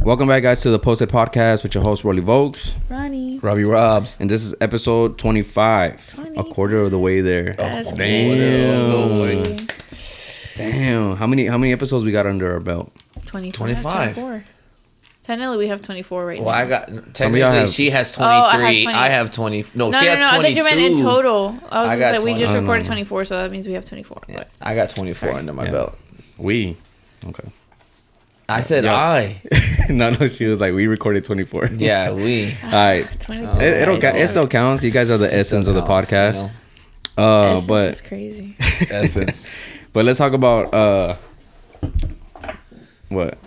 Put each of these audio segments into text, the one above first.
Welcome back, guys, to the Posted Podcast with your host, Rollie Vogues. Ronnie. Robbie Robs. And this is episode 25. A quarter of the way there. Damn. Damn. How many episodes we got under our belt? 25. 24. Technically, we have 24 right now. Well, I got... Technically, she has 23. I have 20. No, she has 22. I think you meant in total. I was got like, we just 20. recorded 24, so that means we have 24. Yeah, I got 24 under my belt. Okay. I said I. No, she was like, we recorded 24. Yeah, we. All right. It still counts. You guys are the essence of the podcast. You know? But it's crazy. Essence. But let's talk about what?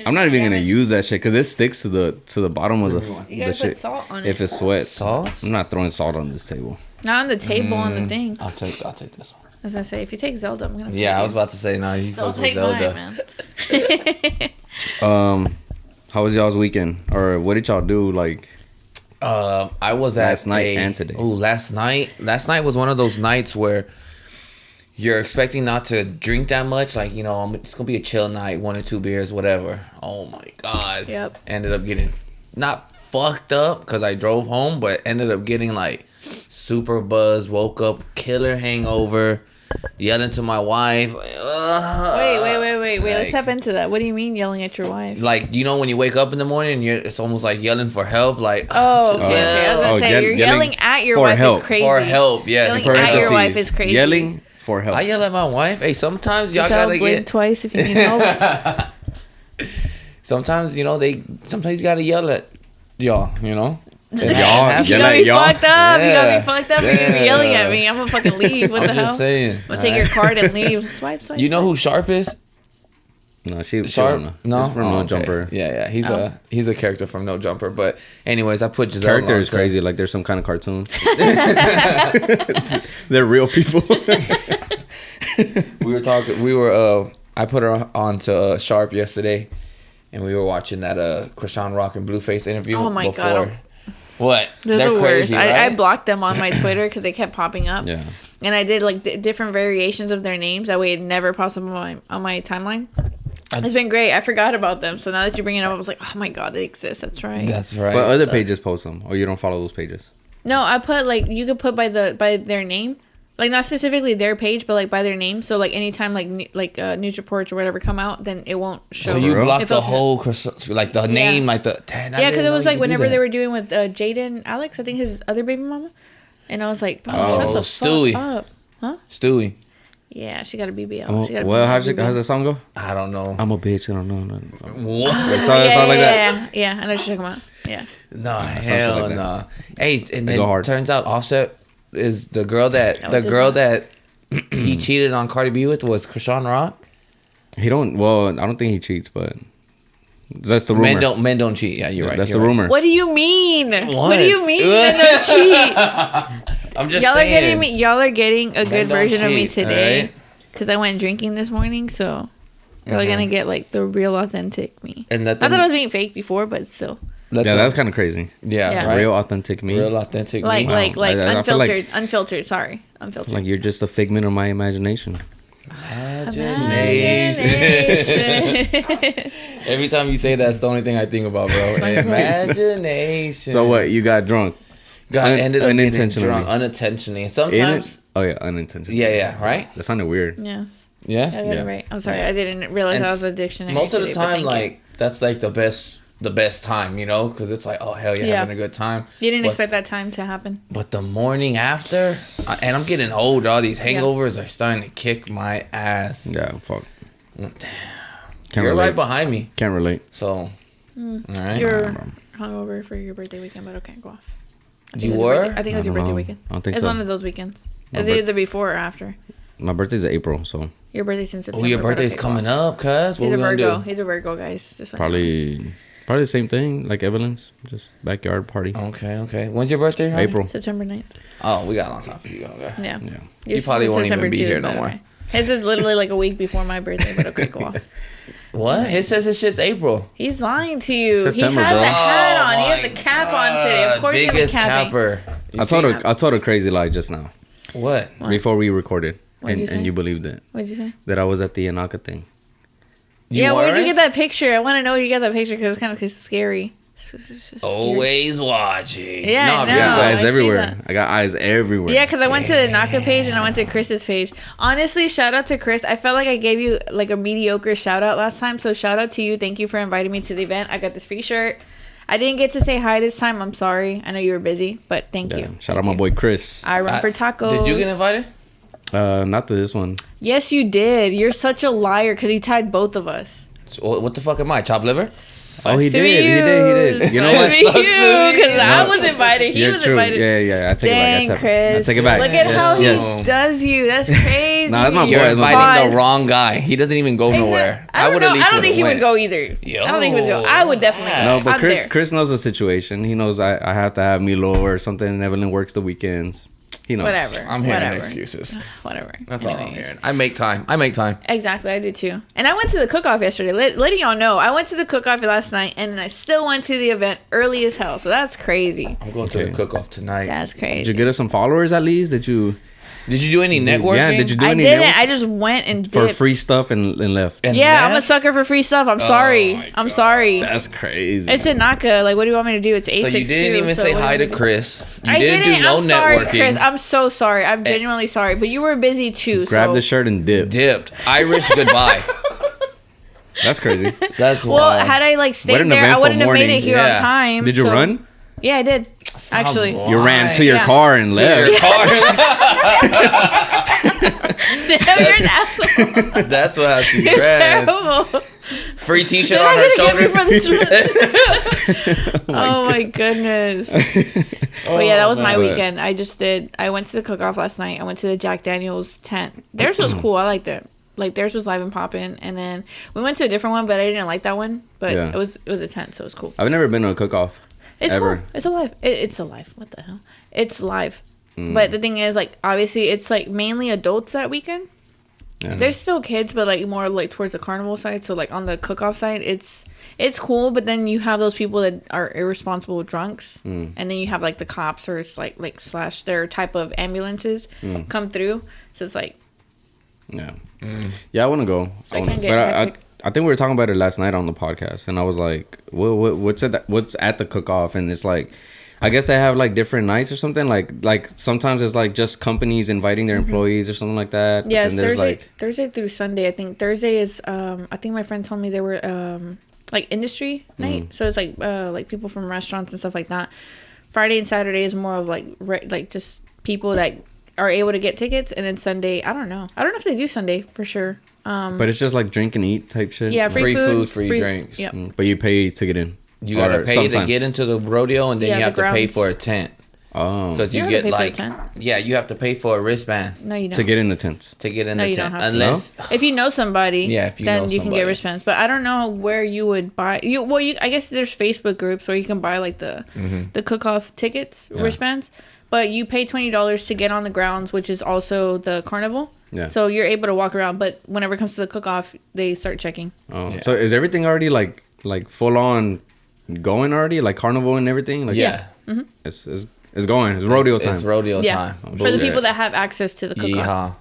I'm not even gonna use that shit because it sticks to the bottom of the shit. Put salt on it. If it's sweat, Salt? I'm not throwing salt on this table. Not on the table, on the thing. I'll take this one. As I say, if you take Zelda, I'm gonna. Yeah, I was about to say, no, you Don't fuck with take mine, Zelda. man. How was y'all's weekend? Or what did y'all do? Like, I was last night and today. Oh, last night was one of those nights where you're expecting not to drink that much. Like, you know, it's gonna be a chill night, 1 or 2 beers, whatever. Oh my god. Yep. Ended up getting not fucked up because I drove home, but ended up getting like super buzzed. Woke up killer hangover. Yelling to my wife. Wait. Like, Let's tap into that. What do you mean yelling at your wife? Like, you know, when you wake up in the morning, it's almost like yelling for help. Like, Okay. I was gonna say, you're yelling at your wife help. is crazy. For help, yes. Yelling at your wife is crazy. Yelling for help. I yell at my wife. Hey, sometimes y'all Just gotta blink get. twice if you need help. Sometimes, you know, sometimes you gotta yell at y'all, you know? Y'all You yell got at me y'all. fucked up. You got Yeah. me fucked up. You're gonna be yelling at me. I'm gonna fucking leave. What the I'm hell? just saying. I'm gonna take your card and leave. Swipe. You know who Sharp is? No, she Sharp? don't know. No? She's from No okay. Jumper. Yeah. He's a character from No Jumper. But anyways, I put Giselle Character on is to- crazy. Like there's some kind of cartoon. They're real people. I put her on to Sharp yesterday, and we were watching that Krishan Rock and Blueface interview. Oh my before. God. What? They're the crazy, worst. right? I blocked them on my Twitter because they kept popping up. Yeah. And I did like different variations of their names. That way it never pops up on my timeline. It's been great. I forgot about them. So now that you bring it up, I was like, oh my God, they exist. That's right. That's right. But other pages post them, or you don't follow those pages. No, I put like, you could put by their name. Like not specifically their page, but like by their name. So like anytime news reports or whatever come out, then it won't show. So you blocked the filters. whole, like the name, like the... Yeah, because it was like whenever they were doing with Jaden Alex, I think his other baby mama. And I was like, bro, shut the Stewie. fuck up. Huh? Stewie. Yeah, she got a BBL. She got a Well, BBL. how's the song go? I don't know. I'm a bitch. I don't know. What? Something like that. Yeah, I know what you're talking about. Yeah. No, something hell like that. no. Hey, and Go then hard. turns out Offset is the girl that he cheated on Cardi B with was Krishan Rock. He don't. Well, I don't think he cheats, but that's the rumor. Men don't cheat. Yeah, you're right. That's you're the right. rumor. What do you mean? What do you What? mean men don't cheat? I'm just Y'all saying. are getting me. Y'all are getting a good don't version of me cheat, today, alright? because I went drinking this morning. So you're gonna get like the real authentic me. And I thought I was being fake before, but still, That's kind of crazy. Yeah. Right? Real authentic me. Real authentic. like me. like Wow. I feel unfiltered, like- unfiltered. Sorry, unfiltered. Like you're just a figment of my imagination. Imagination. Every time you say that, it's the only thing I think about, bro. Imagination. So what? You got drunk? Ended up getting unintentionally. drunk unintentionally. Sometimes. Oh yeah, unintentionally. Yeah, right? That sounded weird. Yes. Yes? I got it right. I'm sorry. I didn't realize And that was a dictionary. Most of the today, but time, thank you. like, that's like the best time, you know? Because it's like, oh, hell yeah, having a good time. You didn't But- expect that time to happen. But the morning after, and I'm getting old, all these hangovers are starting to kick my ass. Yeah, fuck. Damn. Can't You're relate. right behind me. Can't relate. So, all right. You're hungover for your birthday weekend, but okay, go off. You were? I think it was your I don't birthday know. weekend. I don't think it's so. one of those weekends. My It's either before or after. My birthday's in April, so Your birthday's in September. Oh, your but birthday's okay, go coming off. up, cuz. What He's we a gonna Virgo. do? He's a Virgo, guys. Just like probably the same thing like Evelyn's, just backyard party. Okay. When's your birthday, Ronnie? April. September 9th. Oh, we got a long time for you. Okay. Yeah. Yeah. You probably won't even September be 2, here no but more. okay. His is literally like a week before my birthday, but okay, go off. What? It says his shit's April. He's lying to you. September, he has bro. a hat Oh on. He has my a cap on today. Of course he's Biggest capping. capper. You I told a crazy lie just now What? before we recorded, What'd you say? and you believed it What'd you say? that I was at the Yanaka thing. Yeah, where'd you weren't? get that picture? I want to know where you got that picture because it's kind of scary. It's Always watching. Yeah, I know. I got eyes I see everywhere. that. I got eyes everywhere. Yeah, because I went to the Naka page and I went to Chris's page. Honestly, shout out to Chris. I felt like I gave you like a mediocre shout out last time. So shout out to you. Thank you for inviting me to the event. I got this free shirt. I didn't get to say hi this time. I'm sorry. I know you were busy, but thank you. Shout out my boy Chris. I run for tacos. Did you get invited? Not to this one. Yes, you did. You're such a liar because he tied both of us. So, what the fuck am I? Chopped liver? Oh, he Sucks to did. be He did. You know Sucks what? to be you, because I was invited. He You're was true. invited. Yeah. I take Dang, it back. Chris. I take it back. Look at how Yes. he does you. That's crazy. Nah, that's my boy. You're That's my inviting boy. the wrong guy. He doesn't even go nowhere. I don't would know. at least I don't think he would've would go either. Yo. I don't think he would go. I would definitely. No, but I'm there. Chris knows the situation. He knows I have to have Milo or something, and Evelyn works the weekends. He knows. Whatever. I'm hearing Whatever. excuses. Whatever. That's all I'm Anyways. hearing. I make time. Exactly, I do too. And I went to the cook-off yesterday. Letting y'all know, I went to the cook-off last night, and I still went to the event early as hell. So that's crazy. I'm going to the cook-off tonight. That's Did crazy. you get us some followers at least? Did you do any networking? Yeah, did you do I any didn't. network- I just went and for dipped. free stuff and left? And Yeah, I'm a left? sucker for free stuff. I'm sorry. I'm sorry. That's crazy. It's in Naka. Like, what do you want me to do? It's A6. So you didn't even say hi to Chris. You I didn't do no I'm sorry, networking. Chris. I'm so sorry. I'm genuinely sorry. But you were busy too. Grab so. the shirt and dip. Dipped. Irish goodbye. That's crazy. That's Well, wild. had I like What stayed an there, I eventful wouldn't have made morning. it here Yeah. on time. Did you so- run? Yeah, I did. Actually. You ran to your Yeah. car and To your left. car. You're an asshole. That's what she You're ran. terrible. Free T-shirt They're on not her gonna get me shoulder. for this run. Oh my goodness. But yeah, that was my man. weekend. I went to the cook-off last night. I went to the Jack Daniels tent. Theirs was cool. I liked it. Like theirs was live and poppin', and then we went to a different one, but I didn't like that one. But Yeah. it was a tent, so it was cool. I've never been to a cook-off. It's ever. cool. It's alive. It's alive. What the hell? It's live. Mm. But the thing is, like, obviously, it's like mainly adults that weekend. Yeah. There's still kids, but like more like towards the carnival side. So like on the cook-off side, it's cool. But then you have those people that are irresponsible drunks, Mm. and then you have like the cops or it's like slash their type of ambulances come through. So it's like Yeah. Yeah, I want to go. I can't get but hectic. I think we were talking about it last night on the podcast, and I was like, what's at the cook-off? And it's like, I guess they have like different nights or something. Like sometimes it's like just companies inviting their employees or something like that. But yeah, then it's there's Thursday through Sunday. I think Thursday is I think my friend told me they were like industry night. So it's like people from restaurants and stuff like that. Friday and Saturday is more of like just people that are able to get tickets, and then Sunday, I don't know if they do Sunday for sure. but it's just like drink and eat type shit. Yeah, Free food, free drinks. Yep. But you pay to get in. You gotta Or pay to sometimes. get into the rodeo, and then Yeah, you have the to pay grounds. for a tent. Oh, Because You you don't have get to pay like, for a tent. yeah, you have to pay for a wristband No, you don't. to get in the tent. to get in No, the you don't tent. have to. Unless If you know somebody, Yeah, if you then know you can somebody. get wristbands. But I don't know where you would buy. I guess there's Facebook groups where you can buy like the cook-off tickets, wristbands. But you pay $20 to get on the grounds, which is also the carnival. Yeah. So you're able to walk around. But whenever it comes to the cook-off, they start checking. Oh, Yeah. so is everything already like full on going already, like carnival and everything? Like yeah, it's going. It's rodeo time. It's rodeo Yeah, time. for the bullshit. people that have access to the cook-off. Yeehaw.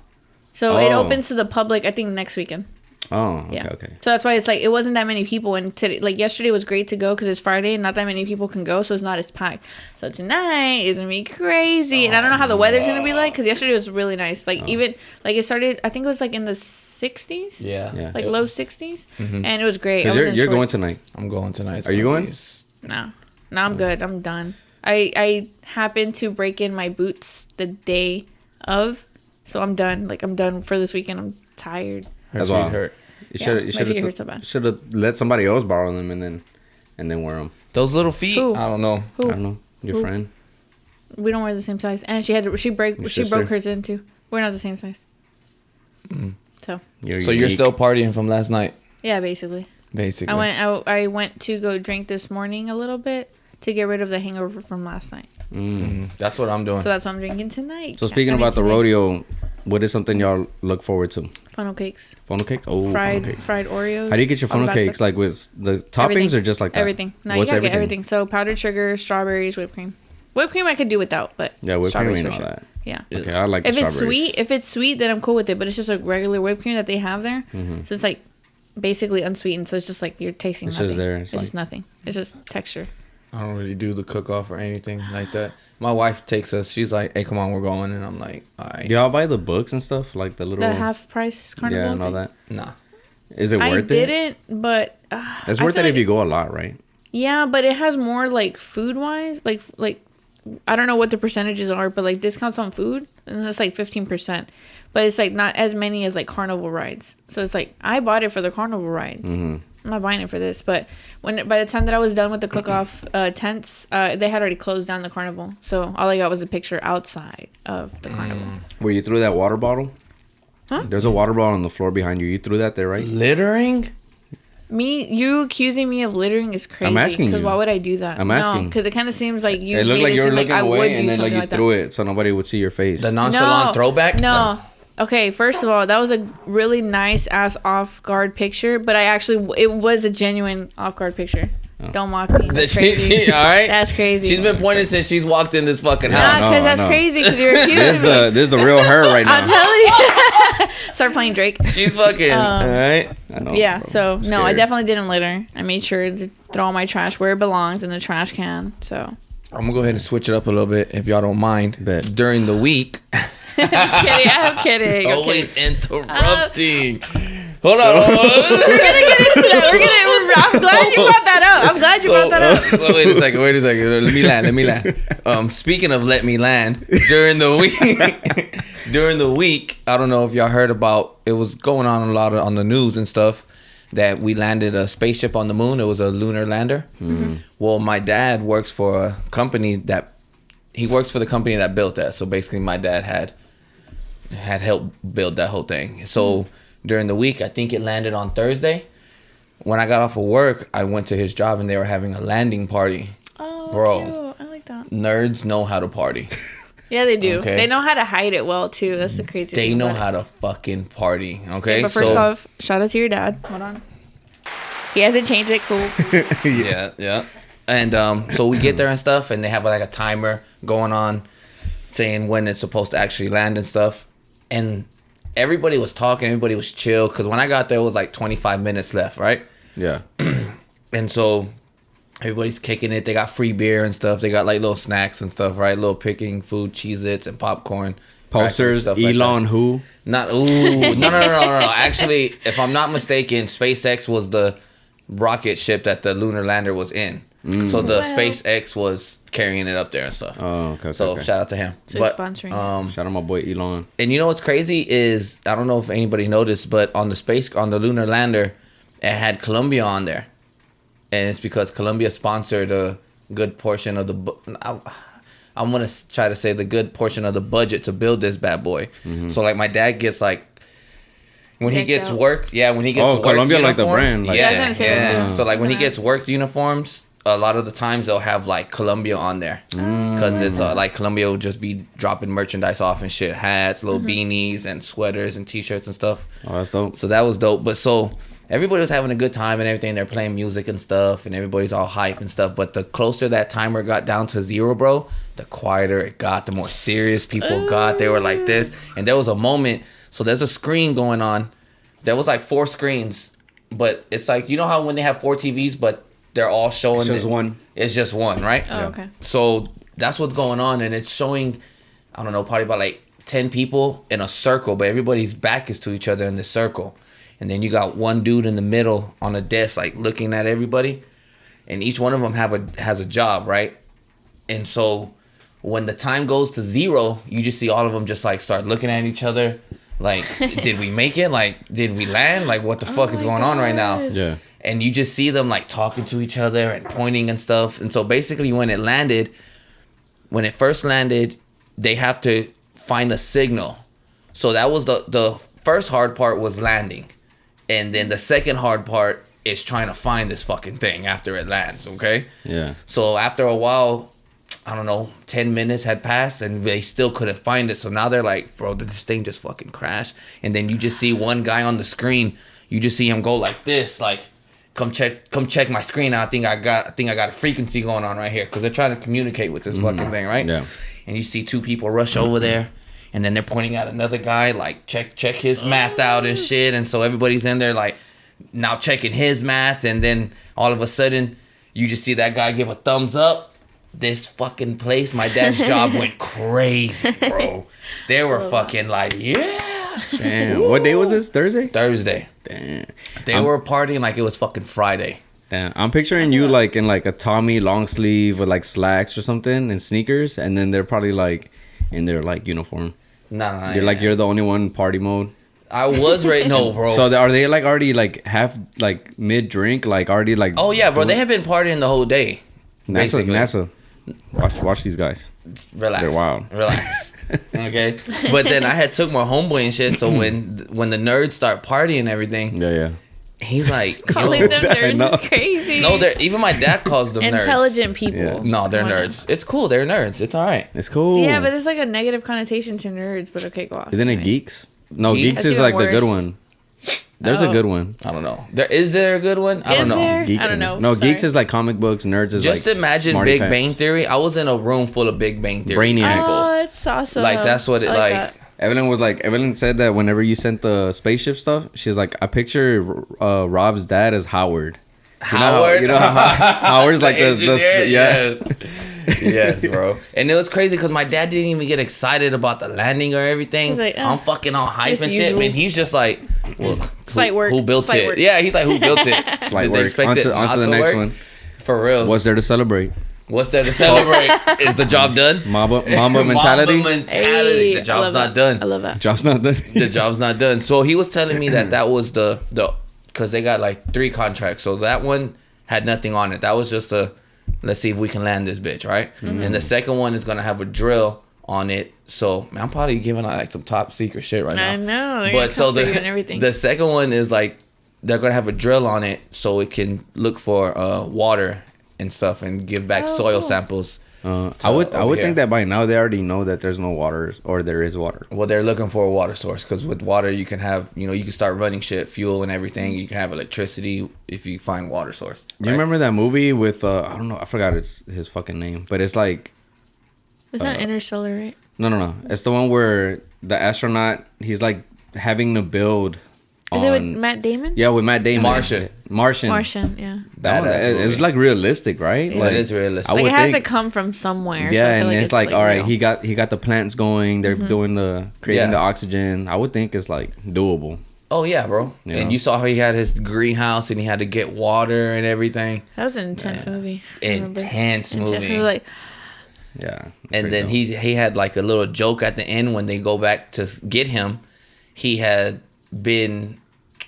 So it Oh. opens to the public, I think, next weekend. Oh, okay, Yeah. okay. So that's why it's like it wasn't that many people, and today, like yesterday was great to go because it's Friday and not that many people can go, so it's not as packed. So tonight is gonna be crazy, and I don't know how the weather's gonna be like because yesterday was really nice. Like even like it started, I think it was like in the 60s, Yeah, Yeah. like low 60s, and it was great. I Because was you're, in you're going shorts. tonight. I'm going tonight. It's Are you gonna going? be No, I'm good. I'm done. I happened to break in my boots the day of, so I'm done. Like I'm done for this weekend. I'm tired. Her That's feet wild. hurt. You Yeah, should my feet hurt so bad. should have let somebody else borrow them and then wear them. Those little feet. Who? I don't know. Who? I don't know. Your Who? friend. We don't wear the same size, and she Your broke sister? hers in too. We're not the same size. So So you're unique. still partying from last night, yeah, basically. basically. I went to go drink this morning a little bit to get rid of the hangover from last night. That's what I'm doing. So that's what I'm drinking tonight. So speaking about the rodeo, what is something y'all look forward to? funnel cakes, Funnel cakes? Oh, funnel cakes. fried Oreos. How do you get your all the funnel bad cakes? stuff. Like with the toppings Everything. or just like that? Everything. No, What's you gotta get everything. So powdered sugar, strawberries, whipped cream. Whipped cream I could do without, but Yeah, whipped cream strawberries and for all sure. that. Yeah. Okay, I like the If it's strawberries. sweet, then I'm cool with it. But it's just a regular whipped cream that they have there. Mm-hmm. So it's like basically unsweetened, so it's just like you're tasting It's nothing. just there. It's just nothing. It's just texture. I don't really do the cook off or anything like that. My wife takes us. She's like, "Hey, come on, we're going," and I'm like, "All right." Do y'all buy the books and stuff like the little The half price carnival. yeah and all thing? that? Nah. Is it worth it? I didn't, but It's worth it if you go a lot, right? Yeah, but it has more like food wise, like I don't know what the percentages are, but like discounts on food, and it's like 15%. But it's like not as many as like carnival rides. So it's like I bought it for the carnival rides. I'm not buying it for this. But by the time that I was done with the cook off tents, they had already closed down the carnival. So all I got was a picture outside of the carnival. Where you threw that water bottle? Huh? There's a water bottle on the floor behind you. You threw that there, right? Littering? You accusing me of littering is crazy. I'm asking Because you. why would I do that? I'm asking. No, because it kind of seems like you It looked made like it you were seem looking like I would away, do and then something like you like that. threw it so nobody would see your face. The nonchalant throwback? No. Okay, first of all, that was a really nice ass off guard picture, but it was a genuine off guard picture. Oh. Don't mock me. That's crazy. All right. That's crazy. She's been pointing since she's walked in this fucking Nah, house. because that's no. crazy. Because you're accusing This me. is the real her right now. I'm telling you. Start playing Drake. She's fucking. All right. I know, Yeah. bro. So I'm no, I scared. definitely didn't litter. I made sure to throw all my trash where it belongs in the trash can. So. I'm gonna go ahead and switch it up a little bit if y'all don't mind. Bet. During the week. Just kidding. I'm kidding. I'm Always kidding. interrupting. Hold on. We're gonna get into that. I'm glad you brought that up. So, wait a second. Let me land. Speaking of let me land, during the week, I don't know if y'all heard about. It was going on a lot on the news and stuff that we landed a spaceship on the moon. It was a lunar lander. Well, my dad works for a company that built that. So basically, my dad had helped build that whole thing. So during the week, I think it landed on Thursday. When I got off of work, I went to his job and they were having a landing party. Oh, Bro. cute. I like that. Nerds know how to party. Yeah, they do. Okay. They know how to hide it well too. That's the crazy thing. They know about it. how to fucking party. Okay. Yeah, but first off, shout out to your dad. Hold on. He hasn't changed it. Cool. yeah. And so we get there and stuff, and they have like a timer going on, saying when it's supposed to actually land and stuff. And everybody was talking. Everybody was chill. Because when I got there, it was like 25 minutes left, right? Yeah. And so everybody's kicking it. They got free beer and stuff. They got like little snacks and stuff, right? Little picking food, Cheez-Its and popcorn. Posters, stuff like Elon that. who? Not, ooh, no. Actually, if I'm not mistaken, SpaceX was the rocket ship that the lunar lander was in. So the SpaceX was carrying it up there and stuff. Oh, okay. So okay. shout out to him. So he's sponsoring. Shout out my boy Elon. And you know what's crazy is, I don't know if anybody noticed, but on the lunar lander, it had Colombia on there. And it's because Colombia sponsored a good portion of I'm going to try to say the good portion of the budget to build this bad boy. So like my dad gets like, when he gets work, work Colombia, like the uniforms, brand, like- Yeah, I was gonna say that too. So like when he That's gets work uniforms, a lot of the times they'll have like Colombia on there because it's like Colombia will just be dropping merchandise off and shit, hats, little beanies and sweaters and t-shirts and stuff. Oh, that's dope. So that was dope. But so everybody was having a good time and everything. They're playing music and stuff and everybody's all hype and stuff. But the closer that timer got down to 0, bro, the quieter it got, the more serious people got. They were like this. And there was a moment. So there's a screen going on. There was like 4 screens. But it's like, you know how when they have 4 TVs, but they're all showing. It's just one. It's just one, right? Oh, okay. So that's what's going on. And it's showing, I don't know, probably about like 10 people in a circle. But everybody's back is to each other in the circle. And then you got one dude in the middle on a desk, like looking at everybody. And each one of them has a job, right? And so when the time goes to 0, you just see all of them just like start looking at each other. Like, did we make it? Like, did we land? Like, what the fuck is going on right now? Yeah. And you just see them like talking to each other and pointing and stuff. And so basically when it first landed, they have to find a signal. So that was the first hard part was landing. And then the second hard part is trying to find this fucking thing after it lands, okay? Yeah. So after a while, I don't know, 10 minutes had passed and they still couldn't find it. So now they're like, bro, did this thing just fucking crash? And then you just see one guy on the screen. You just see him go like this, like, come check my screen. I think I got a frequency going on right here because they're trying to communicate with this fucking thing, right? Yeah. And you see 2 people rush over there. And then they're pointing at another guy, like, check his math out and shit. And so everybody's in there, like, now checking his math, and then all of a sudden you just see that guy give a thumbs up. This fucking place, my dad's job went crazy, bro. They were fucking like, yeah. Damn. What day was this? Thursday. Damn. They were partying like it was fucking Friday. Damn. I'm picturing you like in like a Tommy long sleeve with like slacks or something and sneakers, and then they're probably like in their like uniform. Nah, You're the only one party mode. I was right. No, bro. So are they like already like half like mid drink, like already like? Oh yeah, bro. They have been partying the whole day. NASA. Watch these guys. Relax. They're wild. Relax. Okay. But then I had took my homeboy and shit. So when the nerds start partying and everything, Yeah. he's like, Calling yo. them nerds is crazy. No, they're even my dad calls them nerds. Intelligent people. Yeah. No, they're nerds. It's cool. They're nerds. It's all right. It's cool. Yeah, but it's like a negative connotation to nerds. But okay, go off. Isn't it Anyway. geeks? No, Geeks? geeks is That's like the good even worse. one. There's a Oh. good one. I don't know. Is there a good one? I don't Is know. there? Geeks I don't in it. know. No, Sorry. geeks is like comic books. Nerds is Just like imagine smarty Big pants. Bang Theory. I was in a room full of Big Bang Theory Brainiacs. people. Oh, it's awesome. Like that's what it I like. that. Evelyn said that whenever you sent the spaceship stuff, she's like, I picture Rob's dad as Howard. Howard. You know how Howard's like the engineer? yeah. Yes, bro. And it was crazy because my dad didn't even get excited about the landing or everything. He's like, I'm fucking all hype just and shit. usual. Man, he's just like, well, Slight work. who built Slight it? work. Yeah, he's like, who built it? Slight Did they work. expect it On not to the to next work? one. For real. What's there to celebrate? What's there to celebrate? Is the job done? Mamba mentality. Mamba mentality. Hey, The I job's love not that. done. I love that. Job's not done. The job's not done. So he was telling me that was the because they got like 3 contracts. So that one had nothing on it. That was just let's see if we can land this bitch, right? Mm-hmm. And the second one is gonna have a drill on it. So man, I'm probably giving out like some top secret shit right now. I know. They're But so and everything. the second one is like they're gonna have a drill on it so it can look for water and stuff and give back soil cool. samples. I would over here. think that by now they already know that there's no water or there is water. Well, they're looking for a water source because with water you can have, you can start running shit, fuel and everything. You can have electricity if you find water source. You remember that movie with I don't know, I forgot his fucking name, but it's like It's not Interstellar, right? no, it's the one where the astronaut he's like having to build. Is it with Matt Damon? Yeah, with Matt Damon. Martian. Martian, yeah. That one, Badass it's movie. like realistic, right? Yeah. Like, It is realistic. I Like would it has think, to come from somewhere. yeah, so I feel and it's like all right, real. he got the plants going. They're doing creating Yeah. the oxygen. I would think it's like doable. Oh yeah, bro. Yeah. And you saw how he had his greenhouse and he had to get water and everything. That was an intense movie. I remember. Intense movie. It was like, Yeah. And then he had like a little joke at the end when they go back to get him. He had been,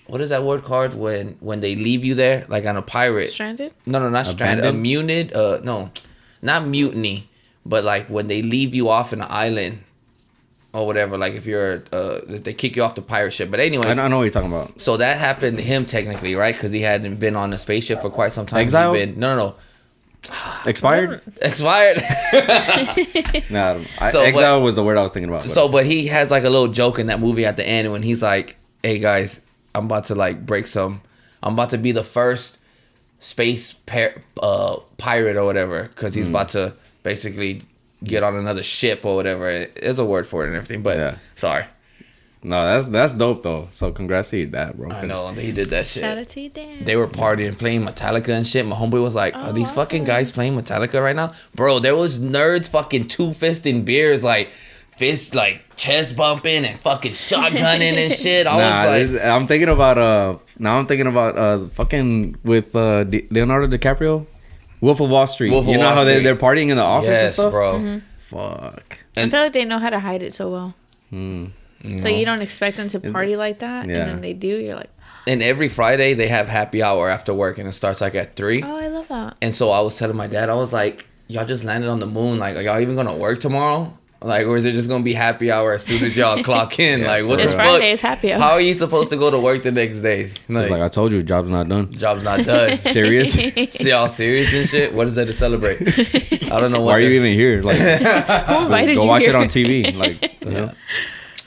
what is that word called when they leave you there like on a pirate? stranded? No, not stranded. Abandoned? Muted. No, not mutiny, but like when they leave you off an island or whatever. Like if you're they kick you off the pirate ship. But anyways, I don't know what you're talking about. so that happened to him technically, right? Because he hadn't been on the spaceship for quite some time. Exile? He'd been, no. Expired? Expired. Nah, So, exile was the word I was thinking about. But he has like a little joke in that movie at the end when he's like, "Hey guys, I'm about to like break some. I'm about to be the first space pirate or whatever, because he's about to basically get on another ship or whatever. There's a word for it and everything, but Yeah. sorry, No, that's dope though. So congrats to your dad, bro. I know he did that shit. Shout out to you, Dan. They were partying, playing Metallica and shit. My homeboy was like, "Are these fucking guys playing Metallica right now, bro?" There was nerds fucking 2-fisting beers, like fist, like chest bumping and fucking shotgunning and shit. I was like, I'm thinking about fucking with Leonardo DiCaprio, Wolf of Wall Street. Wolf of you know Wall how Street. they're partying in the office and yes, stuff, bro. Fuck. I feel like they know how to hide it so well. You So know? you don't expect them to party like that, Yeah. and then they do. You're like, And every Friday they have happy hour after work, and it starts like at 3. oh, I love that. And so I was telling my dad, I was like, "Y'all just landed on the moon. Like, are y'all even gonna work tomorrow? Like, or is it just gonna be happy hour as soon as y'all clock in? Like, what It's the fuck? Friday, it's happy hour. How are you supposed to go to work the next day? Like I told you, job's not done. job's not done. Serious? See y'all serious and shit? What is there to celebrate? I don't know what. Why are you even here? Like, Who invited go you watch here? it on TV. Like, you know?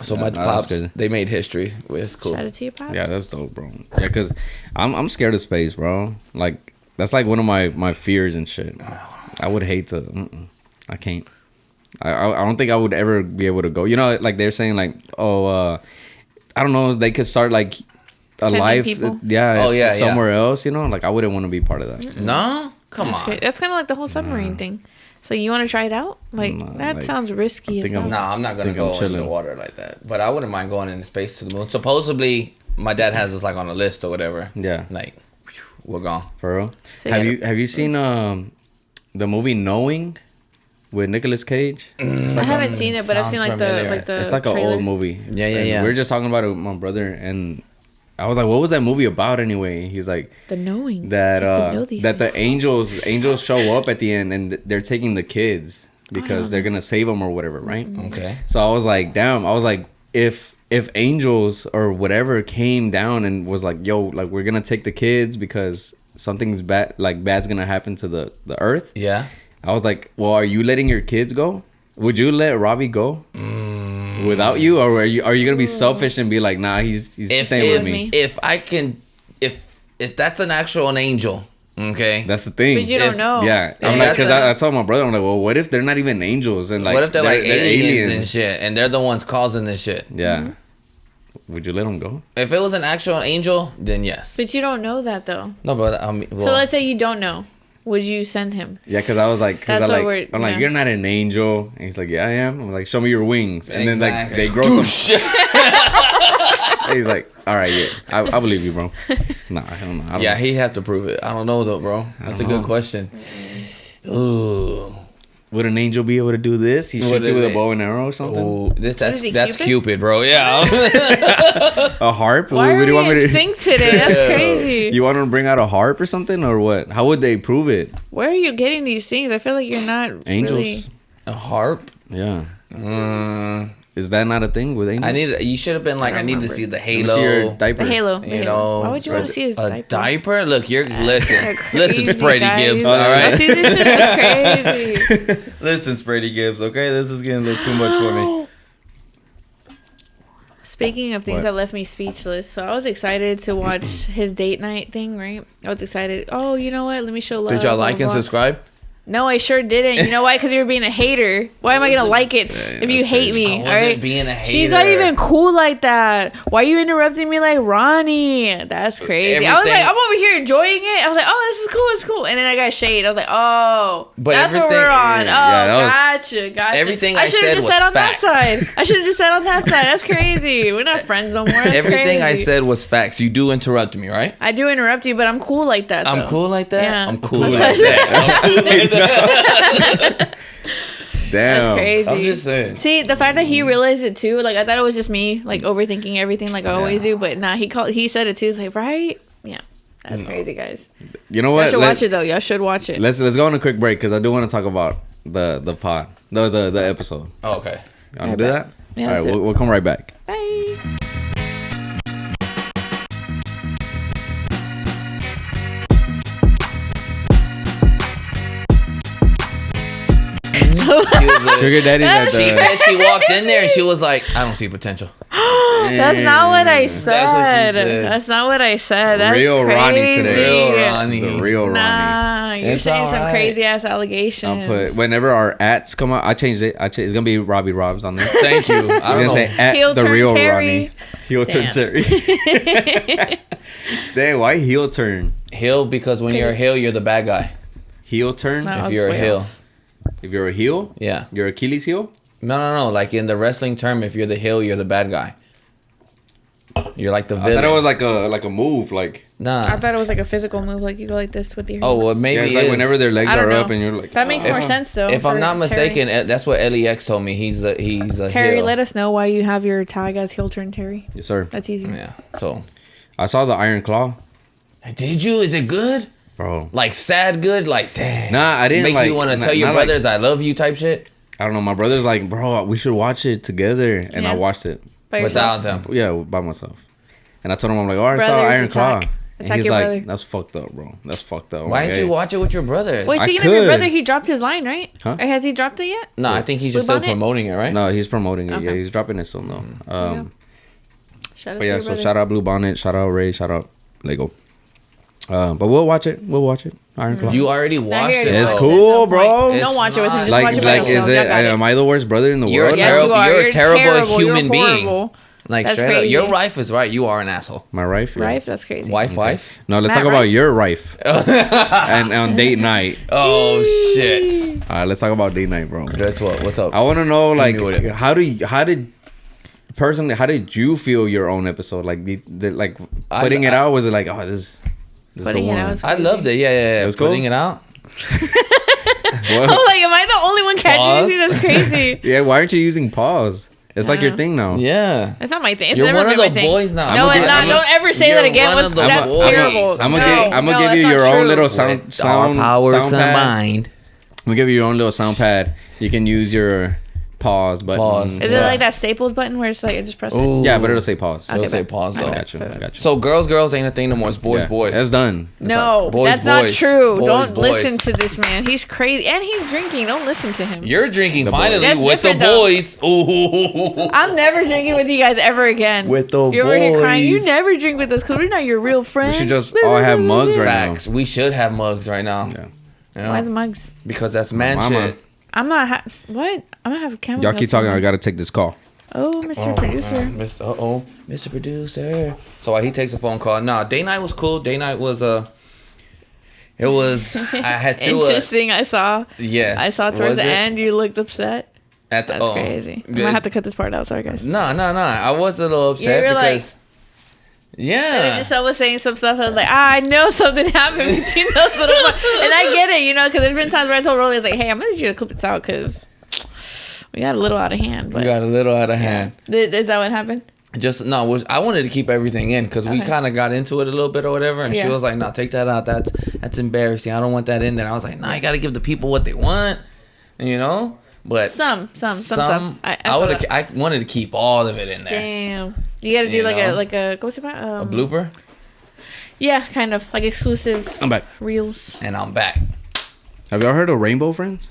So my Nah, that's pops, good. they made history. It's cool. Shout out to your pops. Yeah, that's dope, bro. Yeah, cause I'm scared of space, bro. Like that's like one of my fears and shit. I would hate to. I can't. I don't think I would ever be able to go. You know, like they're saying, like, oh, I don't know. They could start like, a life, people. somewhere else. You know, like I wouldn't want to be part of that. No, come on. That's kind of like the whole submarine thing. So you want to try it out? Like that sounds risky. I'm not gonna go in the water like that. But I wouldn't mind going into space to the moon. Supposedly, my dad has us like on a list or whatever. Yeah, like we're gone for real. So have you seen the movie Knowing with Nicolas Cage? Like I haven't seen it, but I've seen like the. It's like an old movie. Yeah. We were just talking about it with my brother, and I was like, "What was that movie about anyway?" He's like, "The Knowing." That the angels show up at the end, and they're taking the kids because they're gonna save them or whatever, right? Okay. So I was like, "Damn!" I was like, if angels or whatever came down and was like, "Yo, like we're gonna take the kids because something's bad's gonna happen to the earth." Yeah. I was like, "Well, are you letting your kids go? Would you let Robbie go without you, or are you gonna be selfish and be like, nah, he's staying with me?" If I can, if that's an actual angel, okay, that's the thing. But you don't know. Yeah, I'm like, because I told my brother, I'm like, well, what if they're not even angels and like, what if they're like aliens and shit, and they're the ones causing this shit? Yeah. Would you let them go? If it was an actual angel, then yes. But you don't know that though. No, but I mean, so let's say you don't know. Would you send him? Yeah, because I was like, I'm like, you're not an angel, and he's like, yeah, I am. I'm like, show me your wings, and then like they grow some shit. He's like, all right, yeah, I believe you, bro. Nah, I don't know. Yeah, he have to prove it. I don't know though, bro. That's a good question. Ooh. Would an angel be able to do this? He shoots you with a bow and arrow or something? Ooh, that's Cupid, bro. Yeah. A harp? Why are we in sync today? That's crazy. You want to bring out a harp or something, or what? How would they prove it? Where are you getting these things? I feel like you're not angels. Really... A harp? Yeah. Is that not a thing with angels? You should have been like, I need to see the halo. See your diaper. The halo. You know. Why would you want to see his diaper? A diaper? Look, listen, Spready Gibbs. All right. See this shit? That's crazy. Listen, Spready Gibbs. Okay, this is getting a little too much for me. Speaking of things that left me speechless, so I was excited to watch his date night thing. Right? I was excited. Oh, you know what? Let me show love. Did y'all like and subscribe? No, I sure didn't. You know why? Because you're being a hater. Why am I gonna like it if you hate me? All right. Being a hater. She's not even cool like that. Why are you interrupting me like Ronnie? That's crazy. I was like, I'm over here enjoying it. I was like, oh, this is cool. It's cool. And then I got shade. I was like, oh, that's what we're on. Gotcha. Everything I said was facts. That side. I should have just said on that side. That's crazy. We're not friends no more. Everything crazy. I said was facts. You do interrupt me, right? I do interrupt you, but I'm cool like that. I'm cool like that. Yeah. I'm cool like that. Damn. That's crazy. I'm just saying. See, the fact that he realized it too, like I thought it was just me, like overthinking everything, like I always do. But nah, he said it too. It's like, right? Yeah, that's crazy, guys. You know what? Y'all should watch it though. Y'all should watch it. Let's go on a quick break because I do want to talk about the pod, the episode. Oh, okay. You want to do that? Yeah, all right, we'll come right back. Bye. Sugar daddy. She said she walked in there and she was like, I don't see potential. That's not what I said. That's what she said. That's not what I said. That's real crazy. Ronnie today. Real Ronnie. The real Ronnie. Nah, you're It's saying some right. crazy ass allegations. I'll put whenever our ats come out, I changed it. It's gonna be Robbie Robs on there. Thank you. I don't know. Say at Heel the turn real Terry. Ronnie. Heel turn Terry. Dang, why heel turn? Heel, because when you're a heel, you're the bad guy. Heel turn? No. If you're a heel. If you're a heel? Yeah. You're Achilles heel? No. Like in the wrestling term, if you're the heel, you're the bad guy. You're like the villain. I thought it was like a move, like. Nah. I thought it was like a physical move, like you go like this with your. Oh, well, maybe yeah, it's like whenever their legs are up and you're like. That makes more sense though. If I'm not mistaken, that's what LEX told me. He's a Terry, heel. let us know why you have your tag as heel turn Terry. Yes, sir. That's easy. Yeah. So. I saw the Iron Claw. Did you? Is it good? Bro. Like sad good? Like, dang. Nah, I didn't make you want to tell your brothers I love you type shit? I don't know. My brother's like, bro, we should watch it together. And I watched it. Without them? Yeah, by myself. And I told him, I'm like, oh, I saw Iron Claw. And he's like, brother. That's fucked up, bro. That's fucked up. Why didn't you watch it with your brother? Wait, speaking of your brother, he dropped his line, right? Huh? Or has he dropped it yet? No, I think he's just still promoting it, right? No, he's promoting it. Okay. Yeah, he's dropping it still, no. Shout out but yeah, so shout out Blue Bonnet, shout out Ray, shout out Lego. But we'll watch it. Iron Claw. You already watched it. It's cool, bro. Don't watch it with him. Just like, watch it by yourself. Am I the worst brother in the world? You're a terrible human being. Like That's straight up. crazy. Your wife is right. You are an asshole. My wife. Yeah. Rife, that's crazy. Wife. No, let's Matt talk about Rife? your Rife. And on date night. Oh shit. All right, let's talk about date night, bro. Guess what? What's up? I want to know, like, me with it. how did you feel your own episode? Like, like putting it out, was it like, oh, this Putting the it one? out was I loved it. Yeah. It was cool? Putting it out. What? I'm like, am I the only one catching Pause. this? That's crazy. Yeah, why aren't you using pause? It's like your thing now. Yeah. It's not my thing. It's You're never one of been the my thing. boys now. No, it's not. Don't ever say that You're again. one of the That's boys. terrible. I'm No, gonna no, give that's you not your true. own little With sound our powers sound pad. combined. I'm gonna give you your own little sound pad. You can use your pause button. Pause. Is it like that Staples button where it's like I just press it? Ooh. Yeah, but it'll say pause. It'll Okay, say bet. pause though. I got you. So girls ain't a thing no more. It's boys, Yeah, boys. It's done. No, Boys, that's not boys. true. Boys, Don't boys. listen to this man. He's crazy and he's drinking. Don't listen to him. You're drinking The finally boys. That's with the different, though. boys. Ooh. I'm never drinking with you guys ever again. With the You're over here crying. You boys. never drink with us because we're not your real We friends. should just all have mugs right Facts. We should have mugs right now. now. You know? Why the mugs? Because that's man Mama. shit. I'm not. What? I'm gonna have a camera. Y'all keep talking. I gotta take this call. Oh, Mr. Producer. Mr. Producer. So he takes a phone call. Nah, day night was cool. Day night was it was. I had to. Interesting. I saw. Yes. I saw towards Was the it? end. You looked upset. At the, That's crazy. I'm gonna have to cut this part out. Sorry, guys. No. I was a little upset You were like- because. And Yeah. then Giselle was saying some stuff. I was like, I know something happened between those little ones. And I get it, because there's been times where I told Rollie, I was like, hey, I'm going to need you to clip this out because we got a little out of hand. We But got a little out of hand. Is that what happened? Just no. I wanted to keep everything in because we Okay. kind of got into it a little bit or whatever, and she Yeah. was like, "No, take that out. That's embarrassing. I don't want that in there." I was like, "Nah, you got to give the people what they want, But Some. I would. I wanted to keep all of it in there. Damn. You got to do You like know? a what's it about? A blooper, Yeah, kind of like exclusive I'm back. reels. and I'm back. Have y'all heard of Rainbow Friends?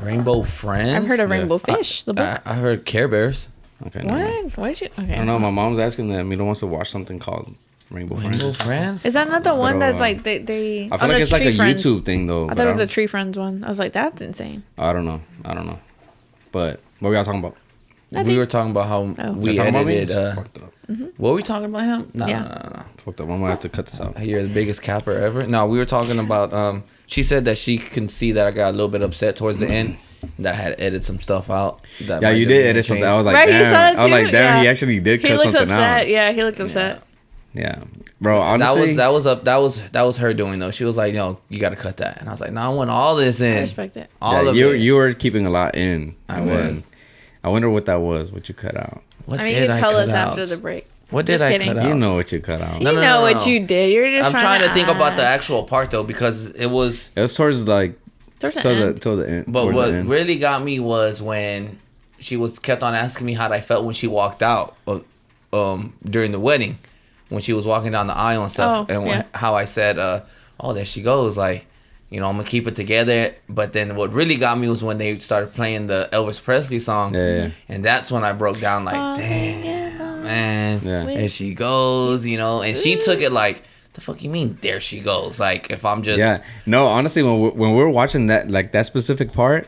Rainbow Friends. I've heard of Yeah. Rainbow Fish, the book. I heard Care Bears. Okay. never mind. What? Why did you? Okay. I don't know. My mom's asking that Milo wants to watch something called Rainbow Friends. Rainbow Friends. Is that not the one Pero, that's like they? I feel like it's like a YouTube thing though. I but thought it was don't- a Tree Friends one. I was like, that's insane. I don't know. But what were y'all talking about? We were talking about how we Y'all talking about me? edited. Fucked up. What were we talking about him? No, Yeah. no. Fucked up. I'm gonna have to cut this out. You're the biggest capper ever. No, we were talking about. She said that she can see that I got a little bit upset towards the end. That I had edited some stuff out. That Yeah, might you have did been edit something. changed. I was like, Right, you saw damn. that I was like, too? damn. He Yeah. actually did He cut looks something upset. out. Yeah, he looked upset. Yeah, bro. Honestly, that was her doing though. She was like, "No, you got to cut that," and I was like, "No, I want all this in. I respect it. All yeah, of you it." you were keeping a lot in. I And then was. I wonder what that was. What you cut out. What I mean, you did can tell cut us out? after the break. What did Just I kidding. cut out? You know what you cut out. You No, know what no. you did. You're just I'm trying to think about the act. actual part though because it was. It was towards like Towards the till end. the end. But towards what the end. really got me was when she kept on asking me how I felt when she walked out during the wedding, when she was walking down the aisle and stuff, Oh, and yeah. how I said, "Oh, there she goes," like. I'm gonna keep it together. But then what really got me was when they started playing the Elvis Presley song, Yeah. and that's when I broke down like, damn, man, Yeah. there she goes, and she took it like, the fuck you mean, there she goes? Like if I'm just Yeah. No, honestly, when we were watching that specific part,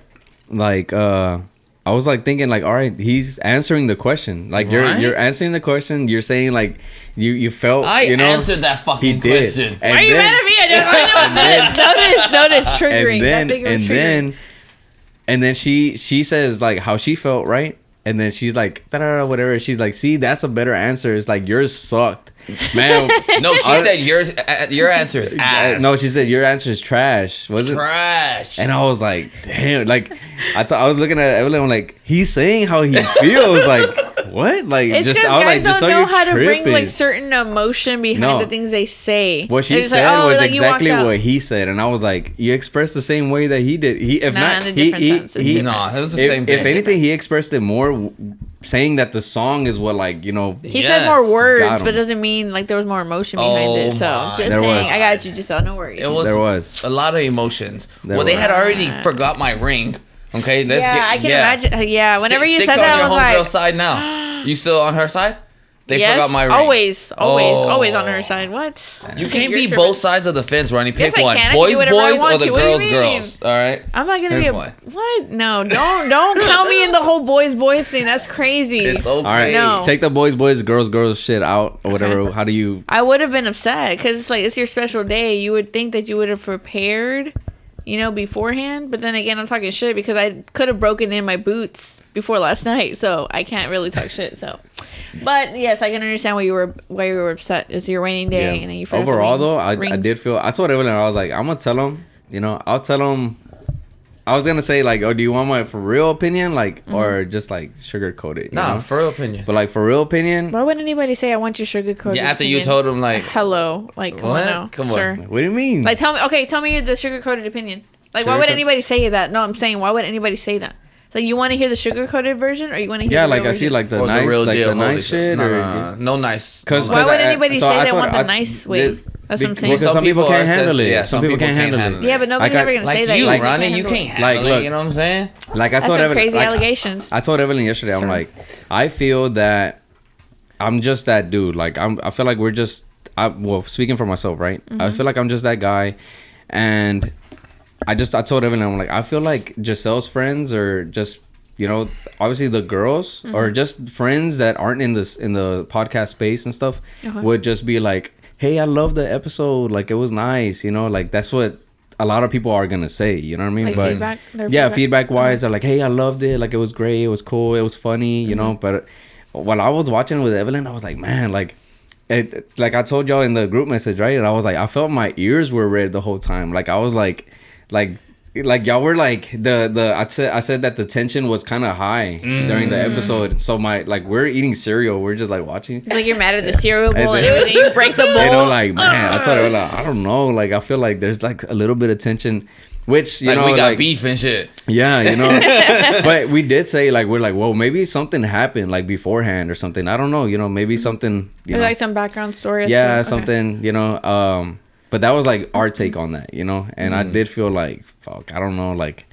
I was like thinking like, all right, he's answering the question. Like Right? you're answering the question. You're saying like you felt. I answered that fucking He did. question. And Why are you then- mad at me? I don't notice triggering. And That thing was triggering. then she says like how she felt, right? And then she's like, da-da-da, whatever. She's like, see, that's a better answer. It's like yours sucked, man. No, she said your answer is ass. No, she said your answer is trash. Was it? Trash. And I was like, damn. Like I was looking at Evelyn. I'm like, he's saying how he feels. Like what? Like It's just because I was guys like, just don't so know you're how to bring tripping. like certain emotion behind No. the things they say. What she They're just said like, oh, was like, you walked exactly out. what he said, and I was like, "You expressed the same way that he did. He, if Nah, not, in a he, different he, sense. It's he, different. No, it was the if, same if thing. anything, he expressed it more, saying that the song is what, like, He Yes, said more got words, him. but doesn't mean like there was more emotion behind it. So my just There saying, was. I got you, Giselle. No worries. It was There was. a lot of emotions. There Well, they was. had already forgot my ring. Okay, let's yeah, get. I can imagine. Yeah, whenever you Stick said on that, I your was homegirl's like, side now. You still on her side? They yes, forgot my ring. Always on her side. What? You can't You're be tripping. both sides of the fence, Ronnie. Pick Yes, I one. can. I can do Boys, whatever I boys, want or the to. What do you girls, mean? girls. All right. I'm not gonna Pick be one. what? No, don't count me in the whole boys thing. That's crazy. It's okay. All right, No. take the boys, girls shit out or whatever. Okay. How do you? I would have been upset because it's like it's your special day. You would think that you would have prepared, beforehand. But then again, I'm talking shit because I could have broken in my boots before last night, so I can't really talk shit. So, but yes, I can understand why you were upset. It's your raining day, and then you forgot Overall, the though, rings. I did feel. I told Evelyn, I was like, I'm gonna tell him. I'll tell him. I was gonna say like, oh, do you want my for real opinion, like, or just like sugarcoat it? Nah, for real opinion. But like for real opinion, Why would anybody say I want your sugar coated? Yeah, after you told him like, hello, like come What? on now, Come on. sir. what do you mean? Like tell me the sugar coated opinion. Like why would Sugar-coat- anybody say that? No, I'm saying why would anybody say that? So you want to hear the sugar coated version, or you want to hear? yeah, the like real I see version? like the oh, nice, the real like deal. the Holy nice shit, No, or no nice. because Why would anybody so say I they told want her- the nice way? That's what I'm saying. Because some people can't handle it. Yeah, some people can't handle it. Yeah, but nobody's Like ever gonna Like say that. you, Like, Ronnie, you handle can't it. handle Like, it. look. You know what I'm saying? Like I That's told some Evelyn, crazy like, allegations. I told Evelyn yesterday. I'm Sure. like, I feel that I'm just that dude. Like I feel like we're just. Well, speaking for myself, right? I feel like I'm just that guy, and I told Evelyn, I'm like, I feel like Giselle's friends are just, obviously the girls or just friends that aren't in the podcast space and stuff would just be like, hey, I love the episode, like it was nice, like that's what a lot of people are gonna say, you know what I mean? Like But feedback? Their yeah, feedback wise, they're like, hey, I loved it, like it was great, it was cool, it was funny, but while I was watching with Evelyn, I was like, man, like I told y'all in the group message, right? And I was like, I felt my ears were red the whole time. Like I was like y'all were like I said that the tension was kind of high during the episode. So we're eating cereal, we're just like watching. It's like you're mad at the cereal bowl And and then- everything. You break the bowl. Like, man, I told her, like, I don't know, like I feel like there's like a little bit of tension, which Like we got beef and shit. yeah, but we did say like we're like, well, maybe something happened like beforehand or something. I don't know, maybe something. There's like some background story. Yeah, Okay. something. But that was like our take on that, and I did feel like, fuck, I don't know, like.